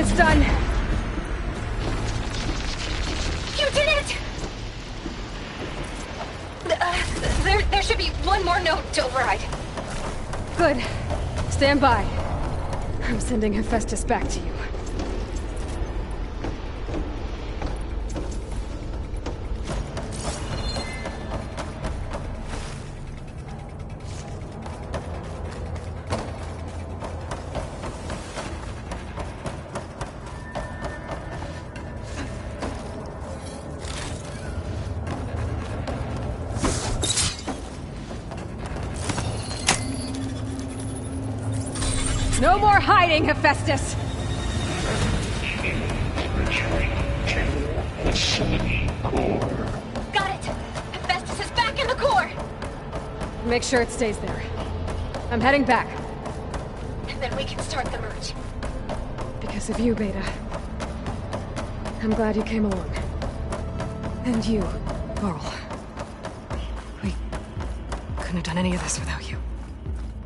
It's done. You did it! There should be one more note to override. Good. Stand by. I'm sending Hephaestus back to you. No more hiding, Hephaestus! Got it! Hephaestus is back in the core! Make sure it stays there. I'm heading back. And then we can start the merge. Because of you, Beta. I'm glad you came along. And you, Laurel. We couldn't have done any of this without you.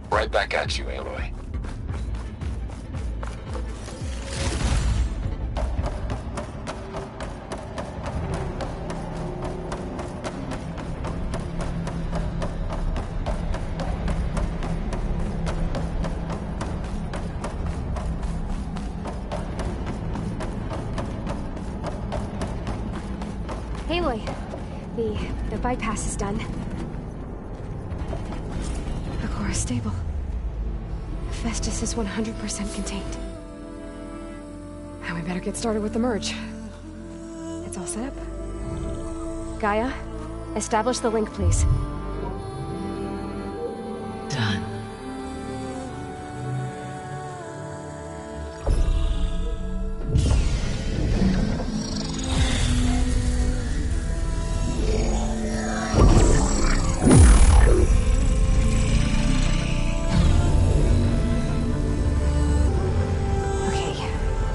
Right back at you, Aloy. Aloy, the bypass is done. The core is stable. Hephaestus is 100% contained. And we better get started with the merge. It's all set up. Gaia, establish the link, please. Done.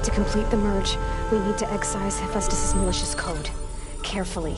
To complete the merge, we need to excise Hephaestus' malicious code. Carefully.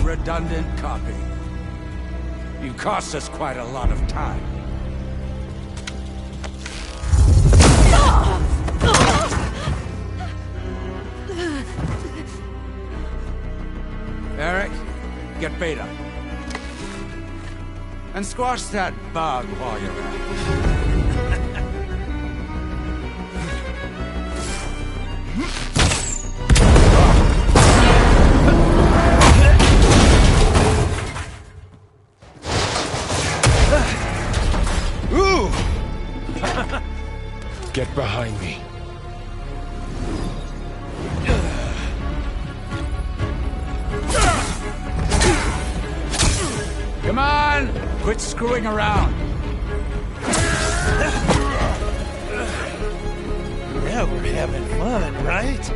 Redundant copy. You cost us quite a lot of time. Eric, get Beta. And squash that bug while you're at it. Get behind me. Come on! Quit screwing around. Yeah, we're having fun, right?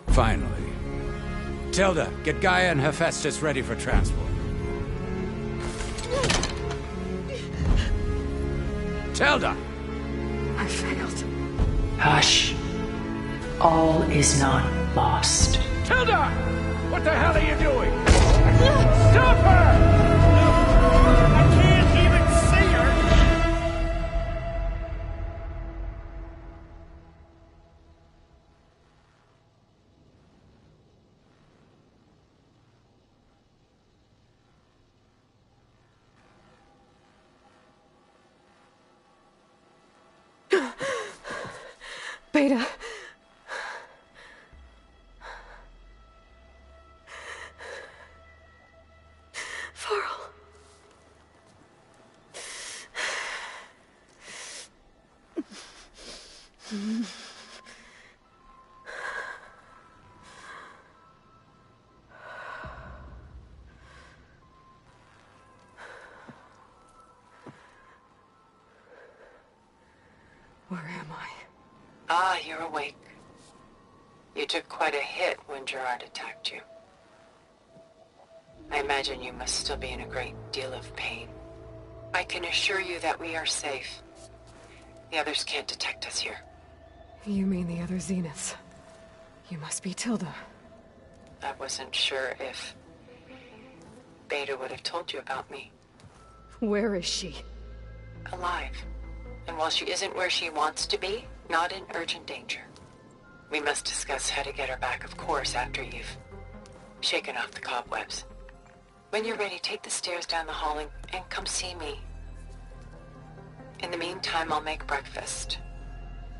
Finally. Tilda, get Gaia and Hephaestus ready for transport. Tilda! I failed. Hush. All is not lost. Tilda! What the hell are you doing? Stop her! I can't even see her! Beta. Farrell. Where am I? Ah, you're awake. You took quite a hit when Gerard attacked you. I imagine you must still be in a great deal of pain. I can assure you that we are safe. The others can't detect us here. You mean the other Zeniths? You must be Tilda. I wasn't sure if Beta would have told you about me. Where is she? Alive. And while she isn't where she wants to be, not in urgent danger. We must discuss how to get her back, of course, after you've shaken off the cobwebs. When you're ready, take the stairs down the hall and come see me. In the meantime, I'll make breakfast.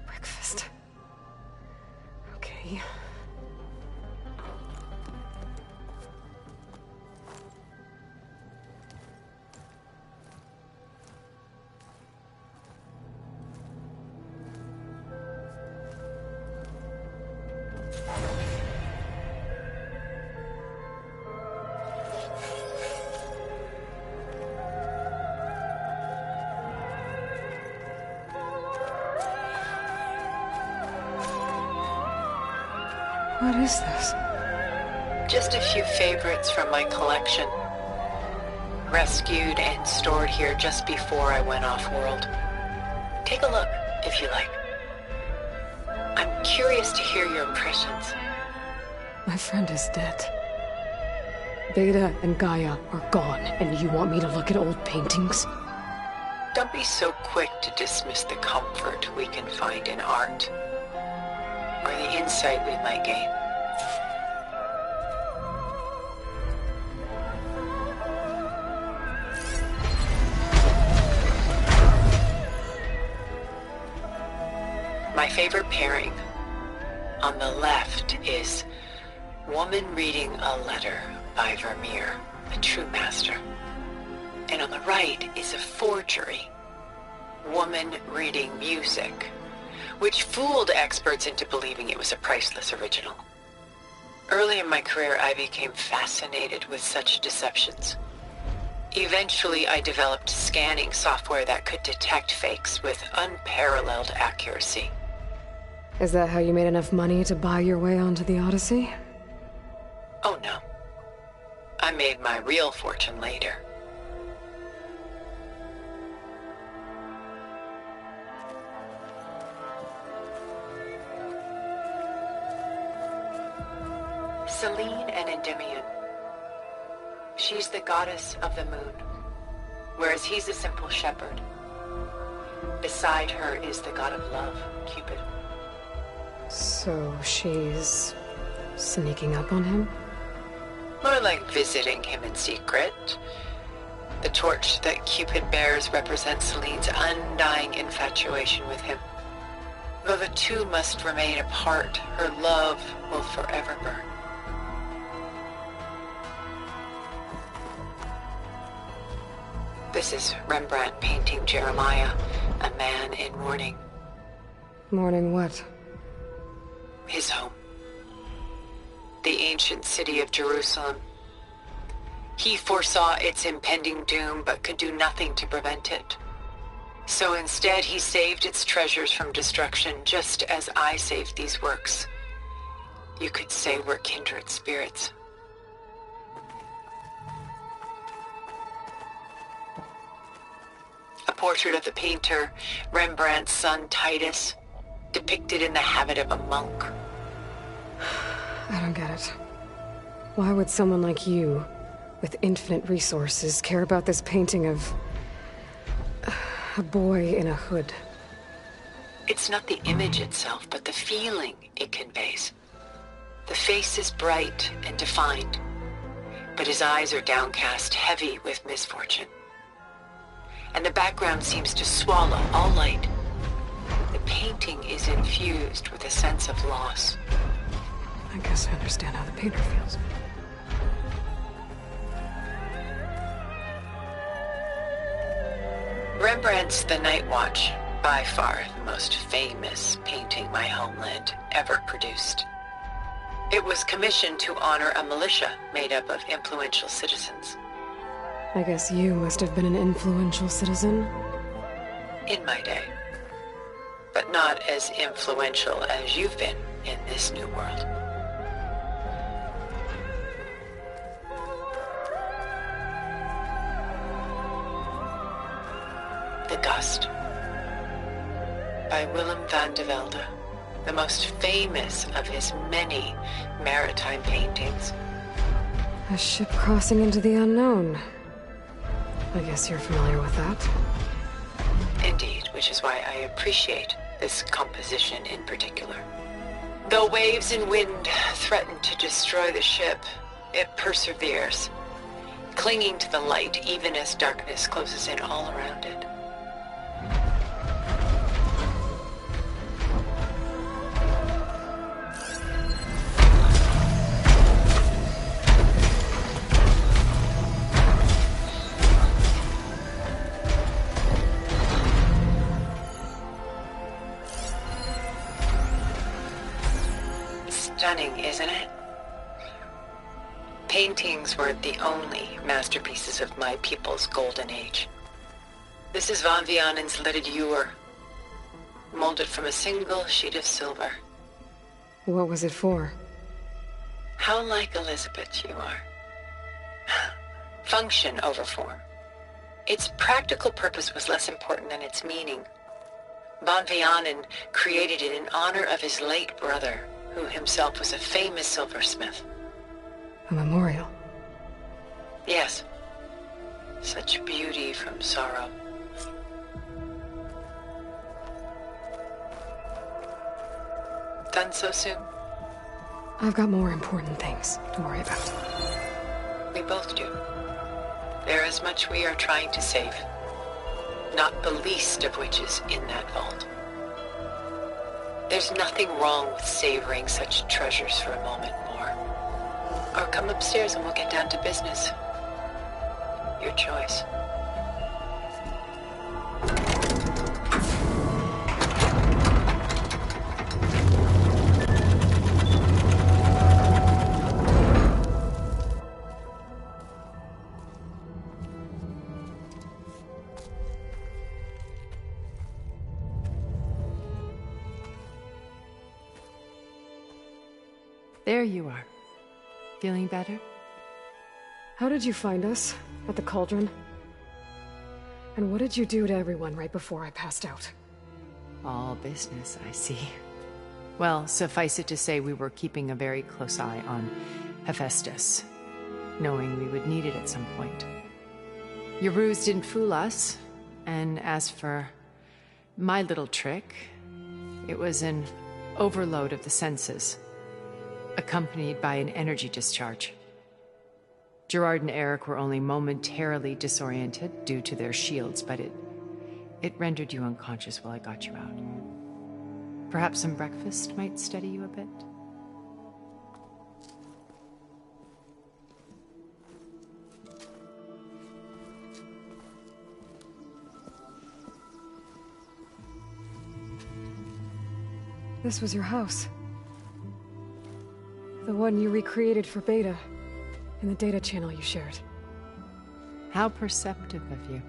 Breakfast? Okay. What is this? Just a few favorites from my collection. Rescued and stored here just before I went off-world. Take a look, if you like. I'm curious to hear your impressions. My friend is dead. Beta and Gaia are gone, and you want me to look at old paintings? Don't be so quick to dismiss the comfort we can find in art, or the insight we might gain. My favorite pairing on the left is Woman Reading a Letter by Vermeer, a true master. And on the right is a forgery, Woman Reading Music, which fooled experts into believing it was a priceless original. Early in my career, I became fascinated with such deceptions. Eventually, I developed scanning software that could detect fakes with unparalleled accuracy. Is that how you made enough money to buy your way onto the Odyssey? Oh no. I made my real fortune later. Selene and Endymion. She's the goddess of the moon, whereas he's a simple shepherd. Beside her is the god of love, Cupid. So she's sneaking up on him? More like visiting him in secret. The torch that Cupid bears represents Selene's undying infatuation with him. Though the two must remain apart, her love will forever burn. This is Rembrandt painting Jeremiah, a man in mourning. Mourning what? His home. The ancient city of Jerusalem. He foresaw its impending doom, but could do nothing to prevent it. So instead, he saved its treasures from destruction, just as I saved these works. You could say we're kindred spirits. A portrait of the painter Rembrandt's son Titus, depicted in the habit of a monk. I don't get it. Why would someone like you, with infinite resources, care about this painting of a boy in a hood? It's not the image itself, but the feeling it conveys. The face is bright and defined, but his eyes are downcast, heavy with misfortune. And the background seems to swallow all light. The painting is infused with a sense of loss. I guess I understand how the painter feels. Rembrandt's The Night Watch, by far the most famous painting my homeland ever produced. It was commissioned to honor a militia made up of influential citizens. I guess you must have been an influential citizen. In my day. But not as influential as you've been in this new world. The Gust, by Willem van de Velde, the most famous of his many maritime paintings. A ship crossing into the unknown. I guess you're familiar with that. Indeed, which is why I appreciate this composition in particular. Though waves and wind threaten to destroy the ship, it perseveres, clinging to the light even as darkness closes in all around it. Stunning, isn't it? Paintings were the only masterpieces of my people's golden age. This is Van Vianen's leaded ewer, molded from a single sheet of silver. What was it for? How like Elizabeth you are. Function over form. Its practical purpose was less important than its meaning. Van Vianen created it in honor of his late brother, who himself was a famous silversmith. A memorial? Yes. Such beauty from sorrow. Done so soon? I've got more important things to worry about. We both do. There is much we are trying to save. Not the least of which is in that vault. There's nothing wrong with savoring such treasures for a moment more. Or come upstairs and we'll get down to business. Your choice. There you are. Feeling better? How did you find us? At the cauldron? And what did you do to everyone right before I passed out? All business, I see. Well, suffice it to say we were keeping a very close eye on Hephaestus, knowing we would need it at some point. Your ruse didn't fool us, and as for my little trick, it was an overload of the senses, accompanied by an energy discharge. Gerard and Eric were only momentarily disoriented due to their shields, but it rendered you unconscious while I got you out. Perhaps some breakfast might steady you a bit? This was your house. The one you recreated for Beta, in the data channel you shared. How perceptive of you.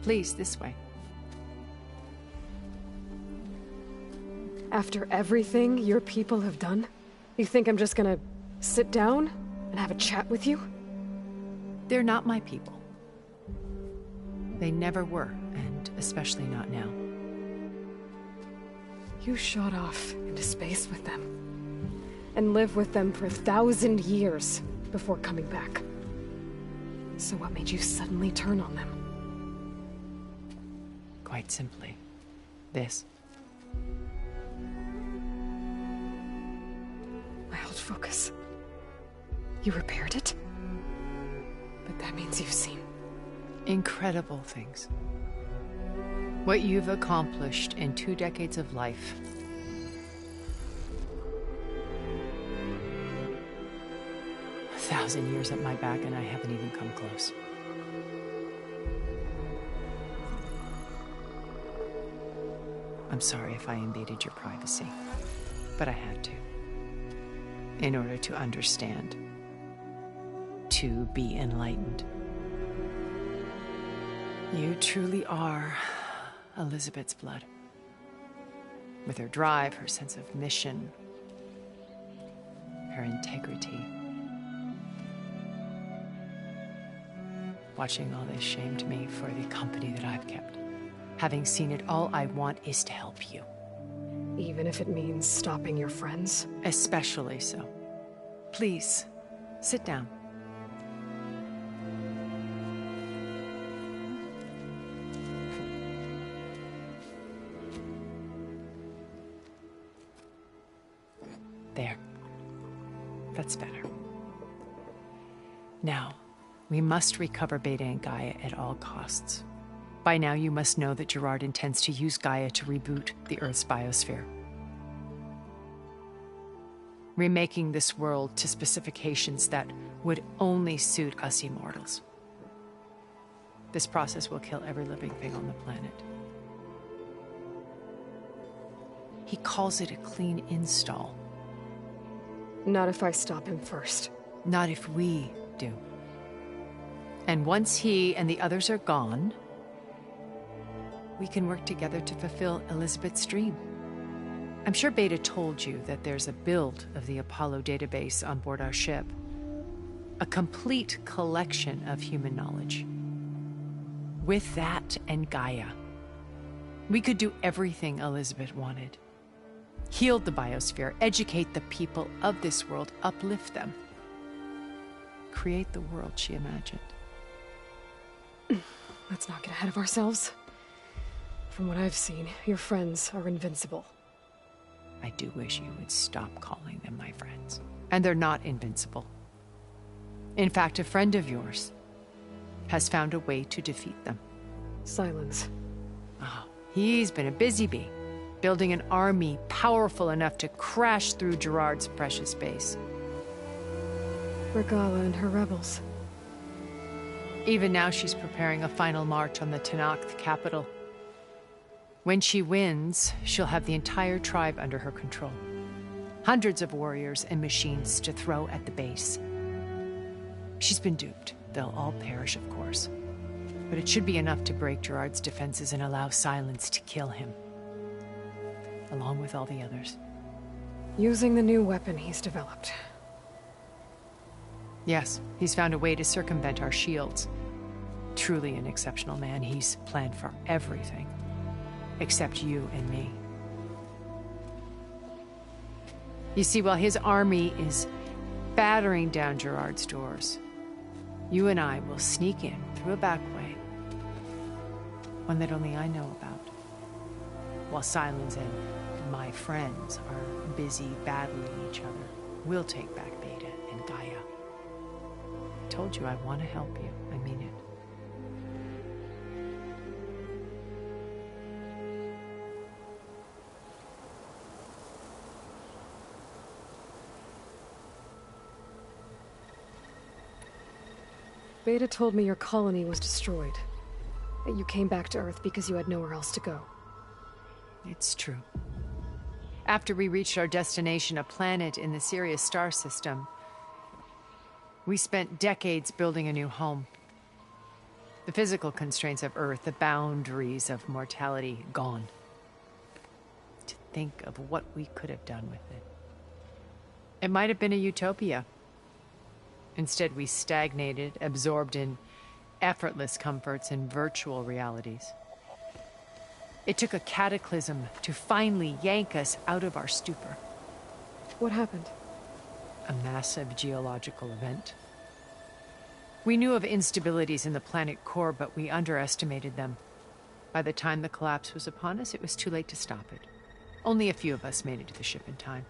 Please, this way. After everything your people have done, you think I'm just gonna sit down and have a chat with you? They're not my people. They never were, and especially not now. You shot off into space with them, and lived with them for 1,000 years before coming back. So what made you suddenly turn on them? Quite simply, this. My old focus. You repaired it? But that means you've seen... incredible things. What you've accomplished in 2 decades of life. A 1,000 years at my back and I haven't even come close. I'm sorry if I invaded your privacy, but I had to. In order to understand. To be enlightened. You truly are Elizabeth's blood. With her drive, her sense of mission, her integrity. Watching all this shamed me for the company that I've kept. Having seen it, all I want is to help you. Even if it means stopping your friends? Especially so. Please, sit down. There. That's better. Now, we must recover Beta and Gaia at all costs. By now, you must know that Gerard intends to use Gaia to reboot the Earth's biosphere. Remaking this world to specifications that would only suit us immortals. This process will kill every living thing on the planet. He calls it a clean install. Not if I stop him first. Not if we do. And once he and the others are gone, we can work together to fulfill Elizabeth's dream. I'm sure Beta told you that there's a build of the Apollo database on board our ship. A complete collection of human knowledge. With that and Gaia, we could do everything Elizabeth wanted. Heal the biosphere, educate the people of this world, uplift them. Create the world she imagined. Let's not get ahead of ourselves. From what I've seen, your friends are invincible. I do wish you would stop calling them my friends. And they're not invincible. In fact, a friend of yours has found a way to defeat them. Silence. Oh, he's been a busy bee, building an army powerful enough to crash through Gerard's precious base. Regala and her rebels. Even now she's preparing a final march on the Tenakth capital. When she wins, she'll have the entire tribe under her control. Hundreds of warriors and machines to throw at the base. She's been duped. They'll all perish, of course. But it should be enough to break Gerard's defenses and allow Silence to kill him. Along with all the others. Using the new weapon he's developed. Yes, he's found a way to circumvent our shields. Truly an exceptional man. He's planned for everything. Except you and me. You see, while his army is battering down Gerard's doors, you and I will sneak in through a back way. One that only I know about. While Silence and my friends are busy battling each other, we'll take back Beta and Gaia. I told you I want to help you. I mean it. Beta told me your colony was destroyed. That you came back to Earth because you had nowhere else to go. It's true. After we reached our destination, a planet in the Sirius star system, we spent decades building a new home. The physical constraints of Earth, the boundaries of mortality, gone. To think of what we could have done with it. It might have been a utopia. Instead, we stagnated, absorbed in effortless comforts in virtual realities. It took a cataclysm to finally yank us out of our stupor. What happened? A massive geological event. We knew of instabilities in the planet core, but we underestimated them. By the time the collapse was upon us, it was too late to stop it. Only a few of us made it to the ship in time.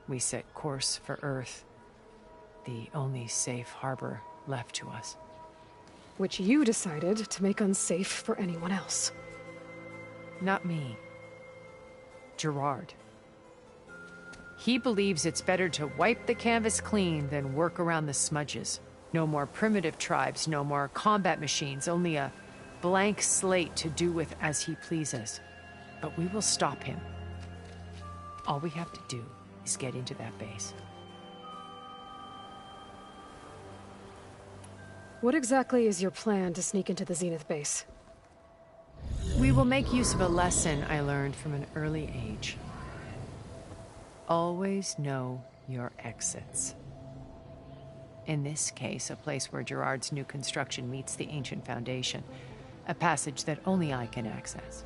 We set course for Earth, the only safe harbor left to us. Which you decided to make unsafe for anyone else. Not me. Gerard. He believes it's better to wipe the canvas clean than work around the smudges. No more primitive tribes, no more combat machines, only a blank slate to do with as he pleases. But we will stop him. All we have to do is get into that base. What exactly is your plan to sneak into the Zenith base? We will make use of a lesson I learned from an early age. Always know your exits. In this case, a place where Gerard's new construction meets the ancient foundation, a passage that only I can access.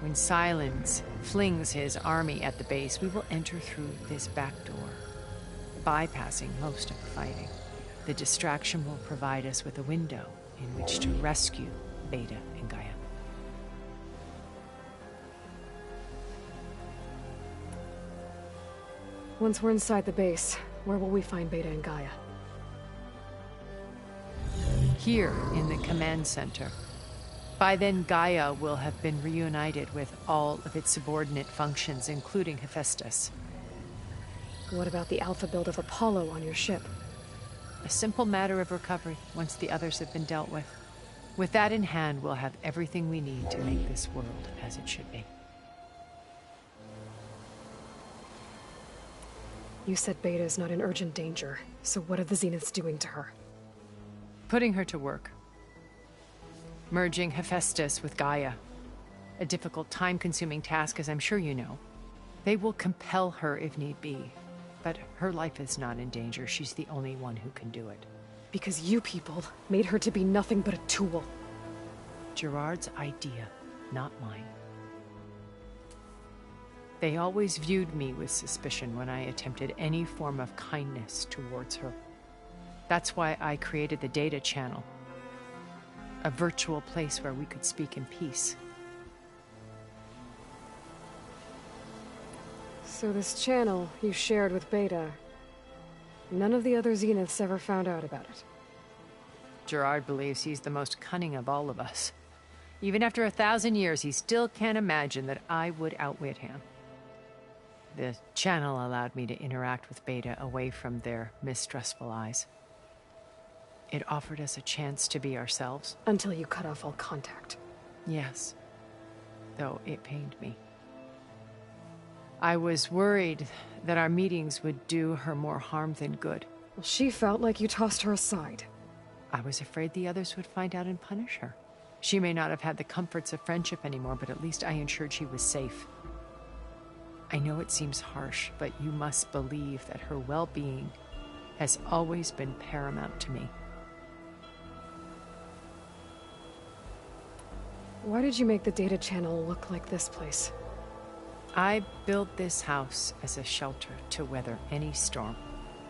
When Silence flings his army at the base, we will enter through this back door, bypassing most of the fighting. The distraction will provide us with a window in which to rescue Beta and Gaia. Once we're inside the base, where will we find Beta and Gaia? Here, in the command center. By then, Gaia will have been reunited with all of its subordinate functions, including Hephaestus. What about the alpha build of Apollo on your ship? A simple matter of recovery, once the others have been dealt with. With that in hand, we'll have everything we need to make this world as it should be. You said Beta is not in urgent danger, so what are the Zeniths doing to her? Putting her to work. Merging Hephaestus with Gaia. A difficult, time-consuming task, as I'm sure you know. They will compel her if need be. But her life is not in danger. She's the only one who can do it. Because you people made her to be nothing but a tool. Gerard's idea, not mine. They always viewed me with suspicion when I attempted any form of kindness towards her. That's why I created the data channel. A virtual place where we could speak in peace. So this channel you shared with Beta, none of the other Zeniths ever found out about it? Gerard believes he's the most cunning of all of us. Even after 1,000 years, he still can't imagine that I would outwit him. The channel allowed me to interact with Beta away from their mistrustful eyes. It offered us a chance to be ourselves. Until you cut off all contact. Yes. Though it pained me. I was worried that our meetings would do her more harm than good. Well, she felt like you tossed her aside. I was afraid the others would find out and punish her. She may not have had the comforts of friendship anymore, but at least I ensured she was safe. I know it seems harsh, but you must believe that her well-being has always been paramount to me. Why did you make the data channel look like this place? I built this house as a shelter to weather any storm.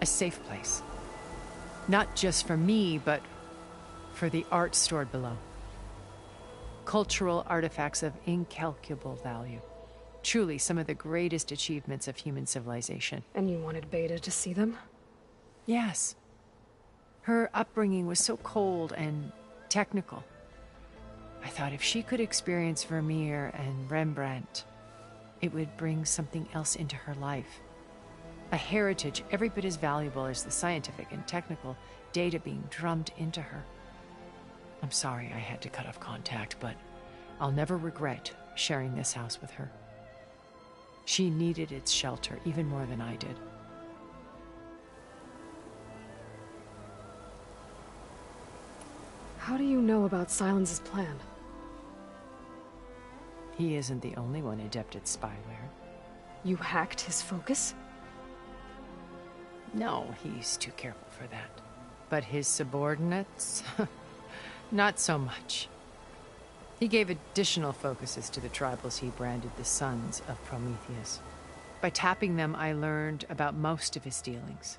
A safe place. Not just for me, but for the art stored below. Cultural artifacts of incalculable value. Truly some of the greatest achievements of human civilization. And you wanted Beta to see them? Yes. Her upbringing was so cold and technical. I thought if she could experience Vermeer and Rembrandt, it would bring something else into her life. A heritage every bit as valuable as the scientific and technical data being drummed into her. I'm sorry I had to cut off contact, but I'll never regret sharing this house with her. She needed its shelter even more than I did. How do you know about Silence's plan? He isn't the only one adept at spyware. You hacked his focus? No, he's too careful for that. But his subordinates? Not so much. He gave additional focuses to the tribals he branded the Sons of Prometheus. By tapping them, I learned about most of his dealings.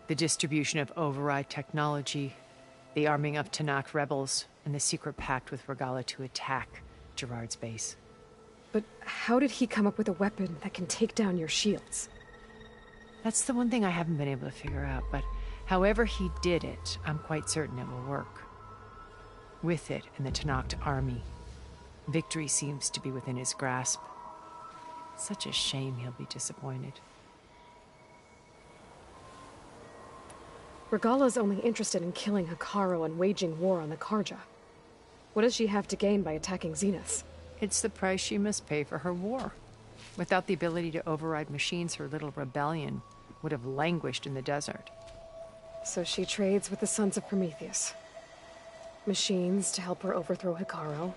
The distribution of override technology, the arming of Tanakh rebels, and the secret pact with Regala to attack Gerard's base. But how did he come up with a weapon that can take down your shields? That's the one thing I haven't been able to figure out, but however he did it, I'm quite certain it will work. With it and the Tanakh army, victory seems to be within his grasp. Such a shame he'll be disappointed. Regala's only interested in killing Hekarro and waging war on the Karja. What does she have to gain by attacking Zenith? It's the price she must pay for her war. Without the ability to override machines, her little rebellion would have languished in the desert. So she trades with the Sons of Prometheus. Machines to help her overthrow Hekarro.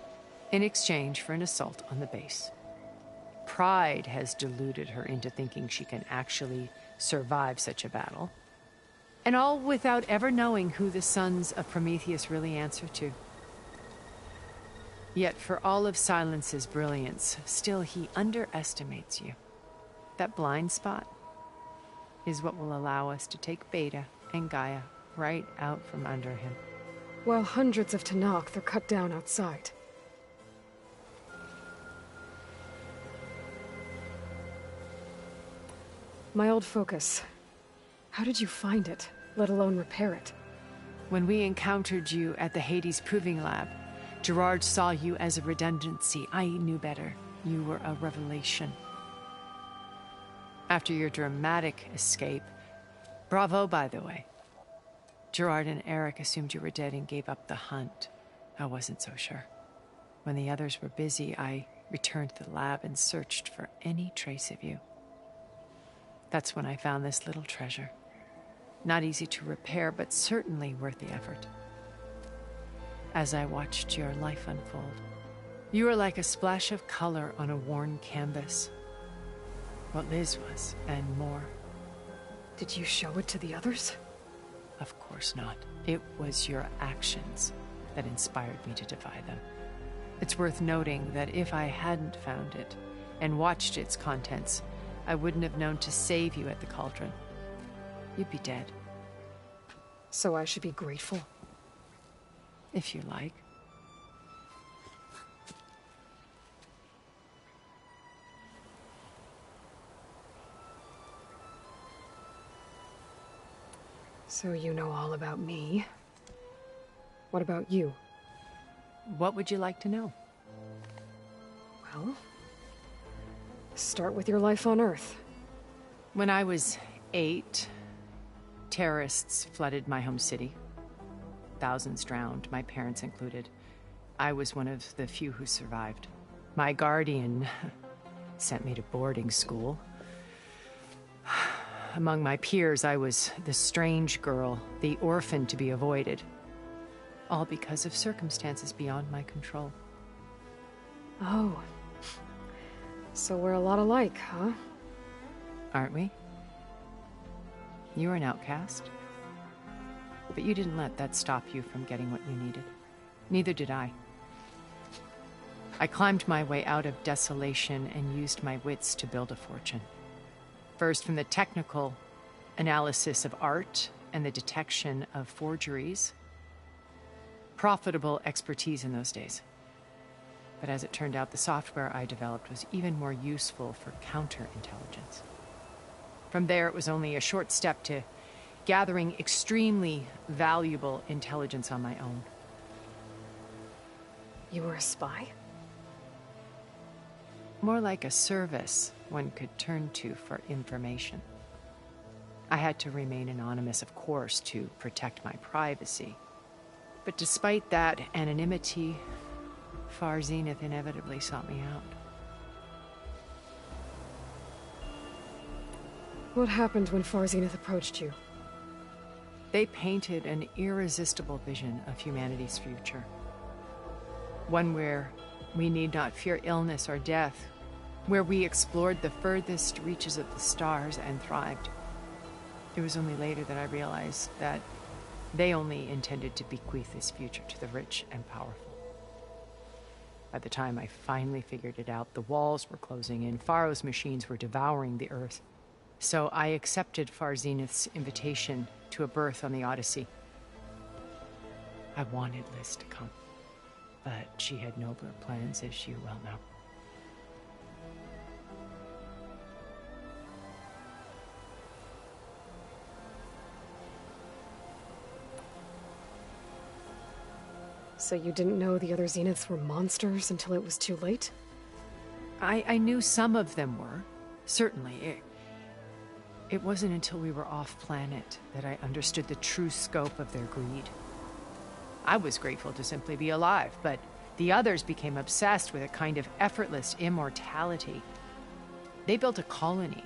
In exchange for an assault on the base. Pride has deluded her into thinking she can actually survive such a battle. And all without ever knowing who the Sons of Prometheus really answer to. Yet for all of Silence's brilliance, still he underestimates you. That blind spot is what will allow us to take Beta and Gaia right out from under him. While hundreds of Tanakh are cut down outside. My old focus. How did you find it, let alone repair it? When we encountered you at the Hades Proving Lab, Gerard saw you as a redundancy. I knew better. You were a revelation. After your dramatic escape, bravo, by the way. Gerard and Eric assumed you were dead and gave up the hunt. I wasn't so sure. When the others were busy, I returned to the lab and searched for any trace of you. That's when I found this little treasure. Not easy to repair, but certainly worth the effort. As I watched your life unfold, you were like a splash of color on a worn canvas. What Liz was, and more. Did you show it to the others? Of course not. It was your actions that inspired me to defy them. It's worth noting that if I hadn't found it and watched its contents, I wouldn't have known to save you at the cauldron. You'd be dead. So I should be grateful? If you like. So you know all about me. What about you? What would you like to know? Well, start with your life on Earth. When I was 8, terrorists flooded my home city. Thousands drowned, my parents included. I was one of the few who survived. My guardian sent me to boarding school. Among my peers, I was the strange girl, the orphan to be avoided. All because of circumstances beyond my control. Oh. So we're a lot alike, huh? Aren't we? You were an outcast. But you didn't let that stop you from getting what you needed. Neither did I. I climbed my way out of desolation and used my wits to build a fortune. First, from the technical analysis of art and the detection of forgeries. Profitable expertise in those days. But as it turned out, the software I developed was even more useful for counterintelligence. From there, it was only a short step to gathering extremely valuable intelligence on my own. You were a spy? More like a service one could turn to for information. I had to remain anonymous, of course, to protect my privacy. But despite that anonymity, Far Zenith inevitably sought me out. What happened when Far Zenith approached you? They painted an irresistible vision of humanity's future. One where we need not fear illness or death, where we explored the furthest reaches of the stars and thrived. It was only later that I realized that They only intended to bequeath this future to the rich and powerful. By the time I finally figured it out, the walls were closing in, Pharaoh's machines were devouring the Earth. So I accepted Far Zenith's invitation to a berth on the Odyssey. I wanted Liz to come, but she had nobler plans, as you well know. So you didn't know the other Zeniths were monsters until it was too late? I knew some of them were, certainly. It wasn't until we were off-planet that I understood the true scope of their greed. I was grateful to simply be alive, but the others became obsessed with a kind of effortless immortality. They built a colony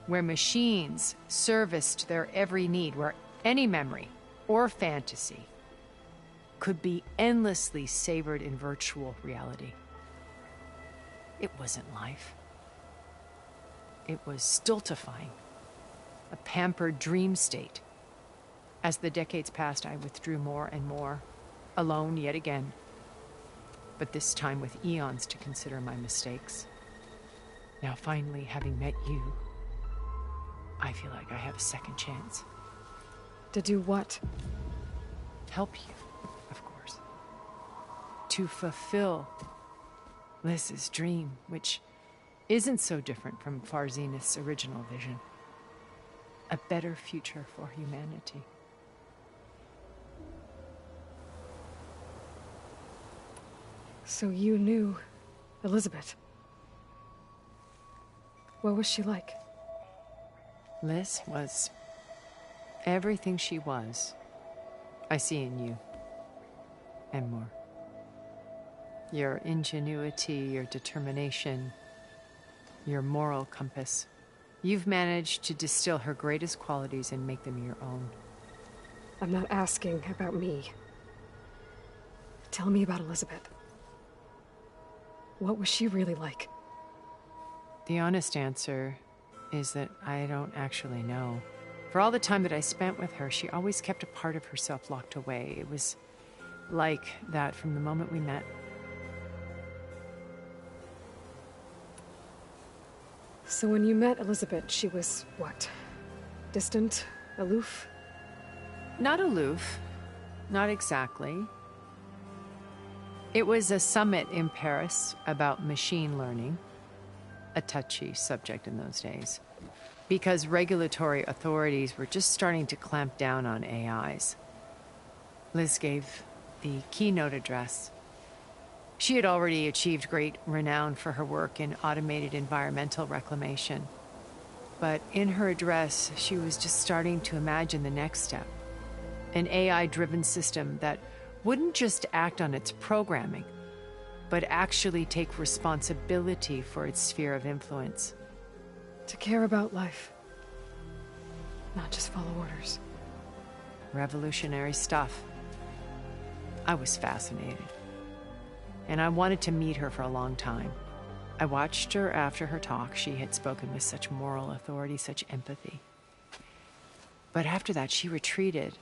where machines serviced their every need, where any memory or fantasy could be endlessly savored in virtual reality. It wasn't life. It was stultifying, a pampered dream state. As the decades passed, I withdrew more and more, alone yet again, but this time with eons to consider my mistakes. Now finally, having met you, I feel like I have a second chance. To do what? Help you. To fulfill Liz's dream, which isn't so different from Far Zenith's original vision. A better future for humanity. So you knew Elizabeth. What was she like? Liz was everything she was. I see in you. And more. Your ingenuity, your determination, your moral compass. You've managed to distill her greatest qualities and make them your own. I'm not asking about me. Tell me about Elizabeth. What was she really like? The honest answer is that I don't actually know. For all the time that I spent with her, she always kept a part of herself locked away. It was like that from the moment we met. So when you met Elizabeth, she was what? Distant? Aloof? Not aloof. Not exactly. It was a summit in Paris about machine learning. A touchy subject in those days. Because regulatory authorities were just starting to clamp down on AIs. Liz gave the keynote address. She had already achieved great renown for her work in automated environmental reclamation. But in her address, she was just starting to imagine the next step. An AI-driven system that wouldn't just act on its programming, but actually take responsibility for its sphere of influence. To care about life. Not just follow orders. Revolutionary stuff. I was fascinated. And I wanted to meet her for a long time. I watched her after her talk. She had spoken with such moral authority, such empathy. But after that, she retreated.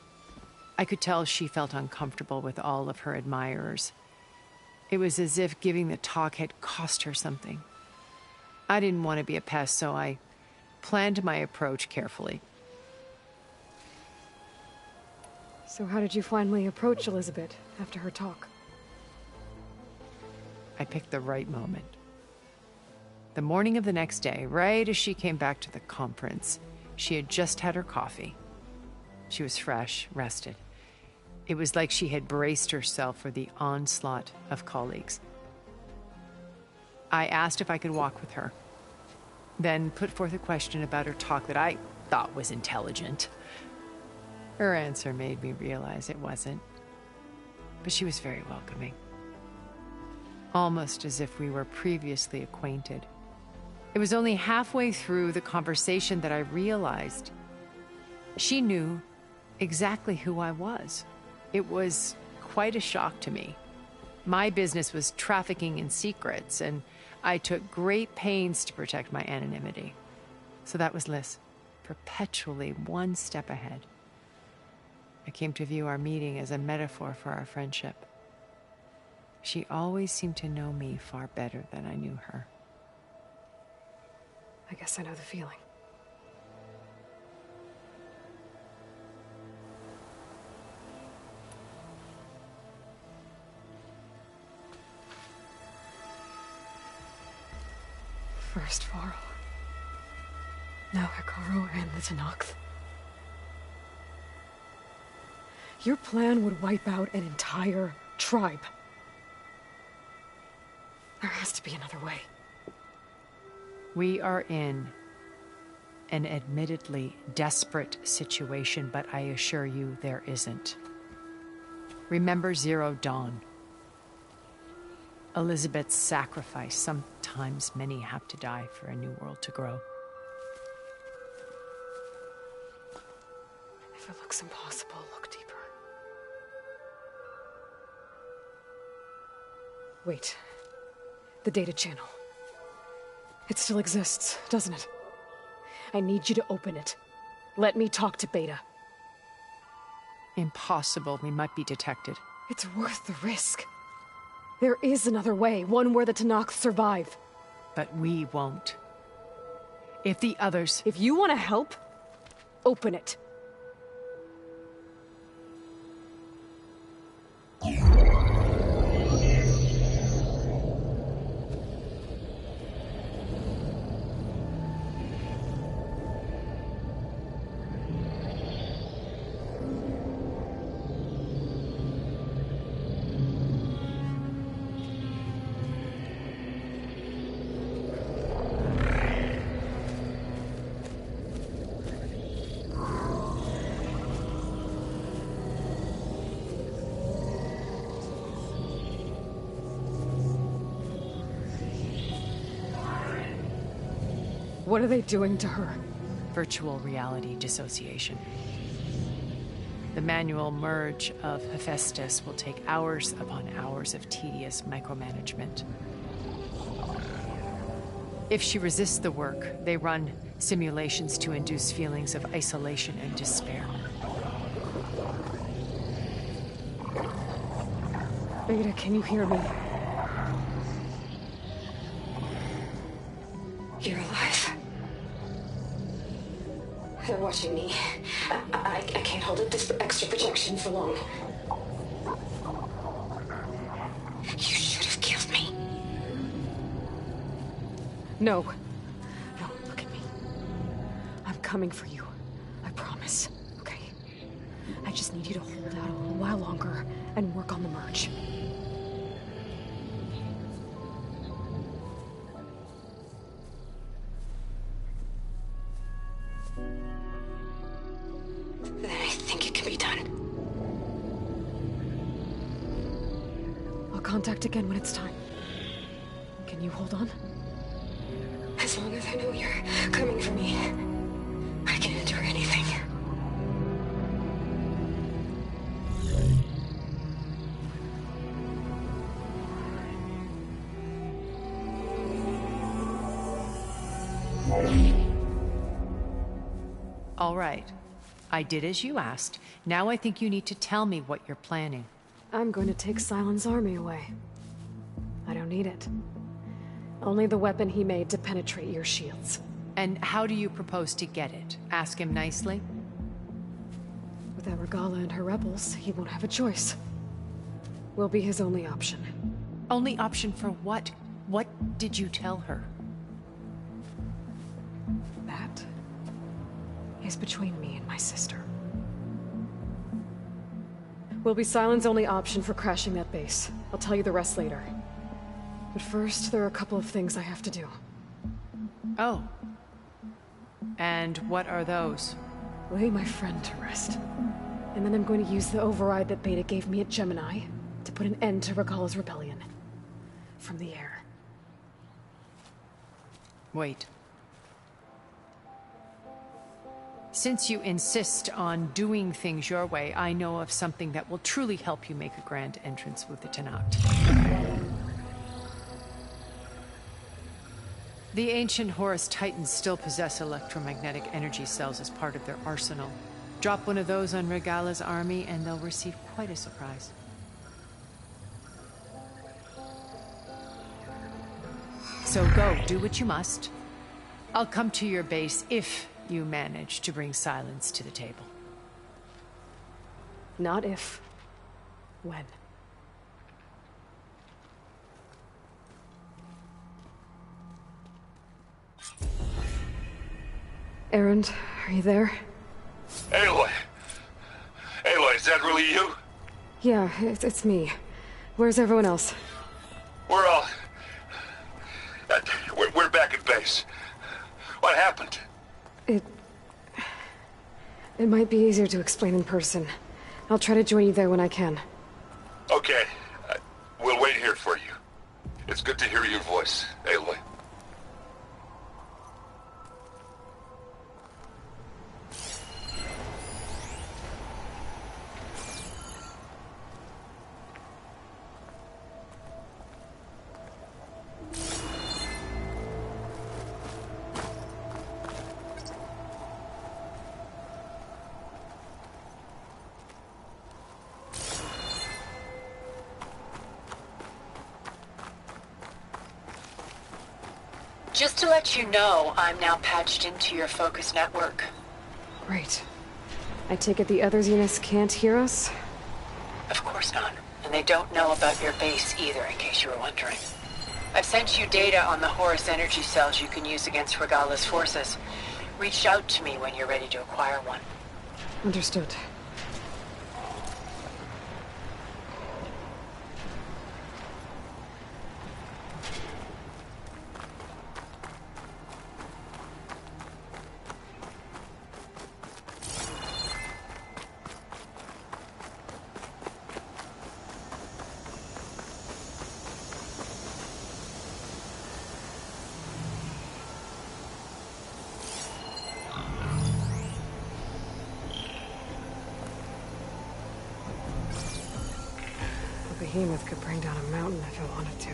I could tell she felt uncomfortable with all of her admirers. It was as if giving the talk had cost her something. I didn't want to be a pest, so I planned my approach carefully. So how did you finally approach Elizabeth after her talk? I picked the right moment. The morning of the next day, right as she came back to the conference, she had just had her coffee. She was fresh, rested. It was like she had braced herself for the onslaught of colleagues. I asked if I could walk with her, then put forth a question about her talk that I thought was intelligent. Her answer made me realize it wasn't, but she was very welcoming. Almost as if we were previously acquainted. It was only halfway through the conversation that I realized she knew exactly who I was. It was quite a shock to me. My business was trafficking in secrets, and I took great pains to protect my anonymity. So that was Liz, perpetually one step ahead. I came to view our meeting as a metaphor for our friendship. She always seemed to know me far better than I knew her. I guess I know the feeling. First Varl. Now Hikaru and the Tenakth. Your plan would wipe out an entire tribe. There has to be another way. We are in an admittedly desperate situation, but I assure you there isn't. Remember Zero Dawn. Elizabeth's sacrifice. Sometimes many have to die for a new world to grow. If it looks impossible, look deeper. Wait. The data channel. It still exists, doesn't it? I need you to open it. Let me talk to Beta. Impossible. We might be detected. It's worth the risk. There is another way, one where the Tenakth survive. But we won't. If the others... If you want to help, open it. What are they doing to her? Virtual reality dissociation. The manual merge of Hephaestus will take hours upon hours of tedious micromanagement. If she resists the work, they run simulations to induce feelings of isolation and despair. Beta, can you hear me? You're alive. They're watching me. I can't hold up this extra projection for long. You should have killed me. No. No, look at me. I'm coming for you. I promise. Okay? I just need you to hold out a little while longer and work on the merge. Contact again when it's time. Can you hold on? As long as I know you're coming for me, I can endure anything. All right. I did as you asked. Now I think you need to tell me what you're planning. I'm going to take Sylens' army away. I don't need it. Only the weapon he made to penetrate your shields. And how do you propose to get it? Ask him nicely? Without Regala and her rebels, he won't have a choice. We'll be his only option. Only option for what? What did you tell her? That is between me and my sister. Will be Sylens' only option for crashing that base. I'll tell you the rest later. But first, there are a couple of things I have to do. Oh. And what are those? Lay my friend to rest. And then I'm going to use the override that Beta gave me at Gemini to put an end to Regala's rebellion. From the air. Wait. Since you insist on doing things your way, I know of something that will truly help you make a grand entrance with the Tenakth. The ancient Horus Titans still possess electromagnetic energy cells as part of their arsenal. Drop one of those on Regala's army, and they'll receive quite a surprise. So go, do what you must. I'll come to your base if you manage to bring silence to the table. Not if. When. Erend, are you there? Aloy! Aloy, is that really you? Yeah, it's me. Where's everyone else? We're all... We're back at base. What happened? It might be easier to explain in person. I'll try to join you there when I can. Okay. We'll wait here for you. It's good to hear your voice, Aloy. Just to let you know, I'm now patched into your focus network. Great. I take it the other Zeniths can't hear us? Of course not. And they don't know about your base either, in case you were wondering. I've sent you data on the Horus energy cells you can use against Regala's forces. Reach out to me when you're ready to acquire one. Understood. Behemoth could bring down a mountain if it wanted to.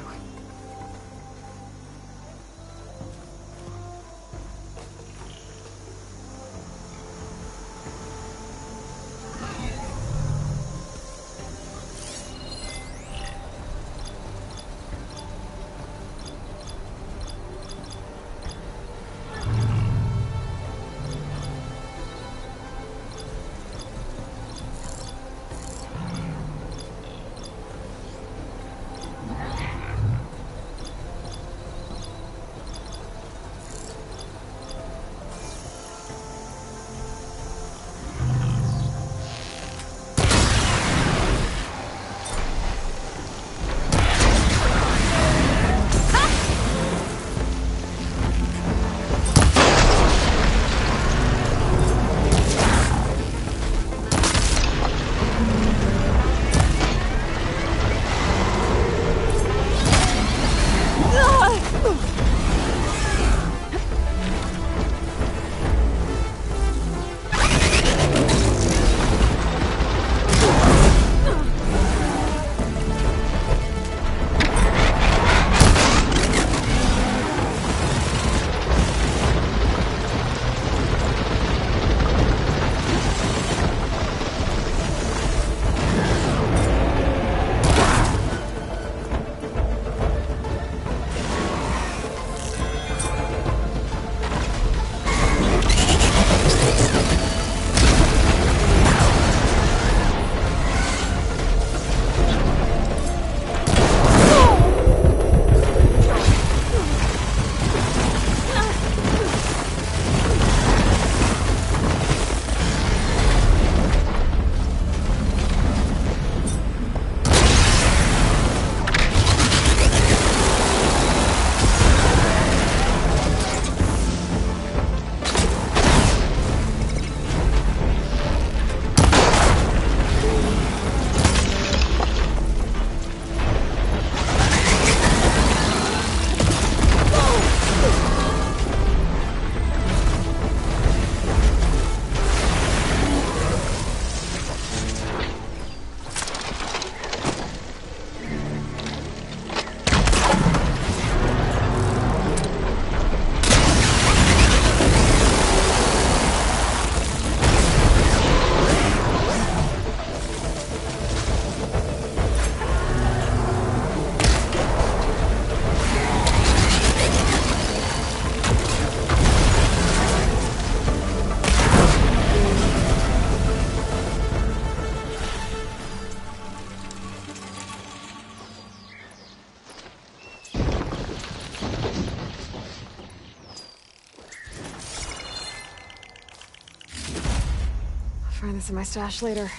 find this in my stash later.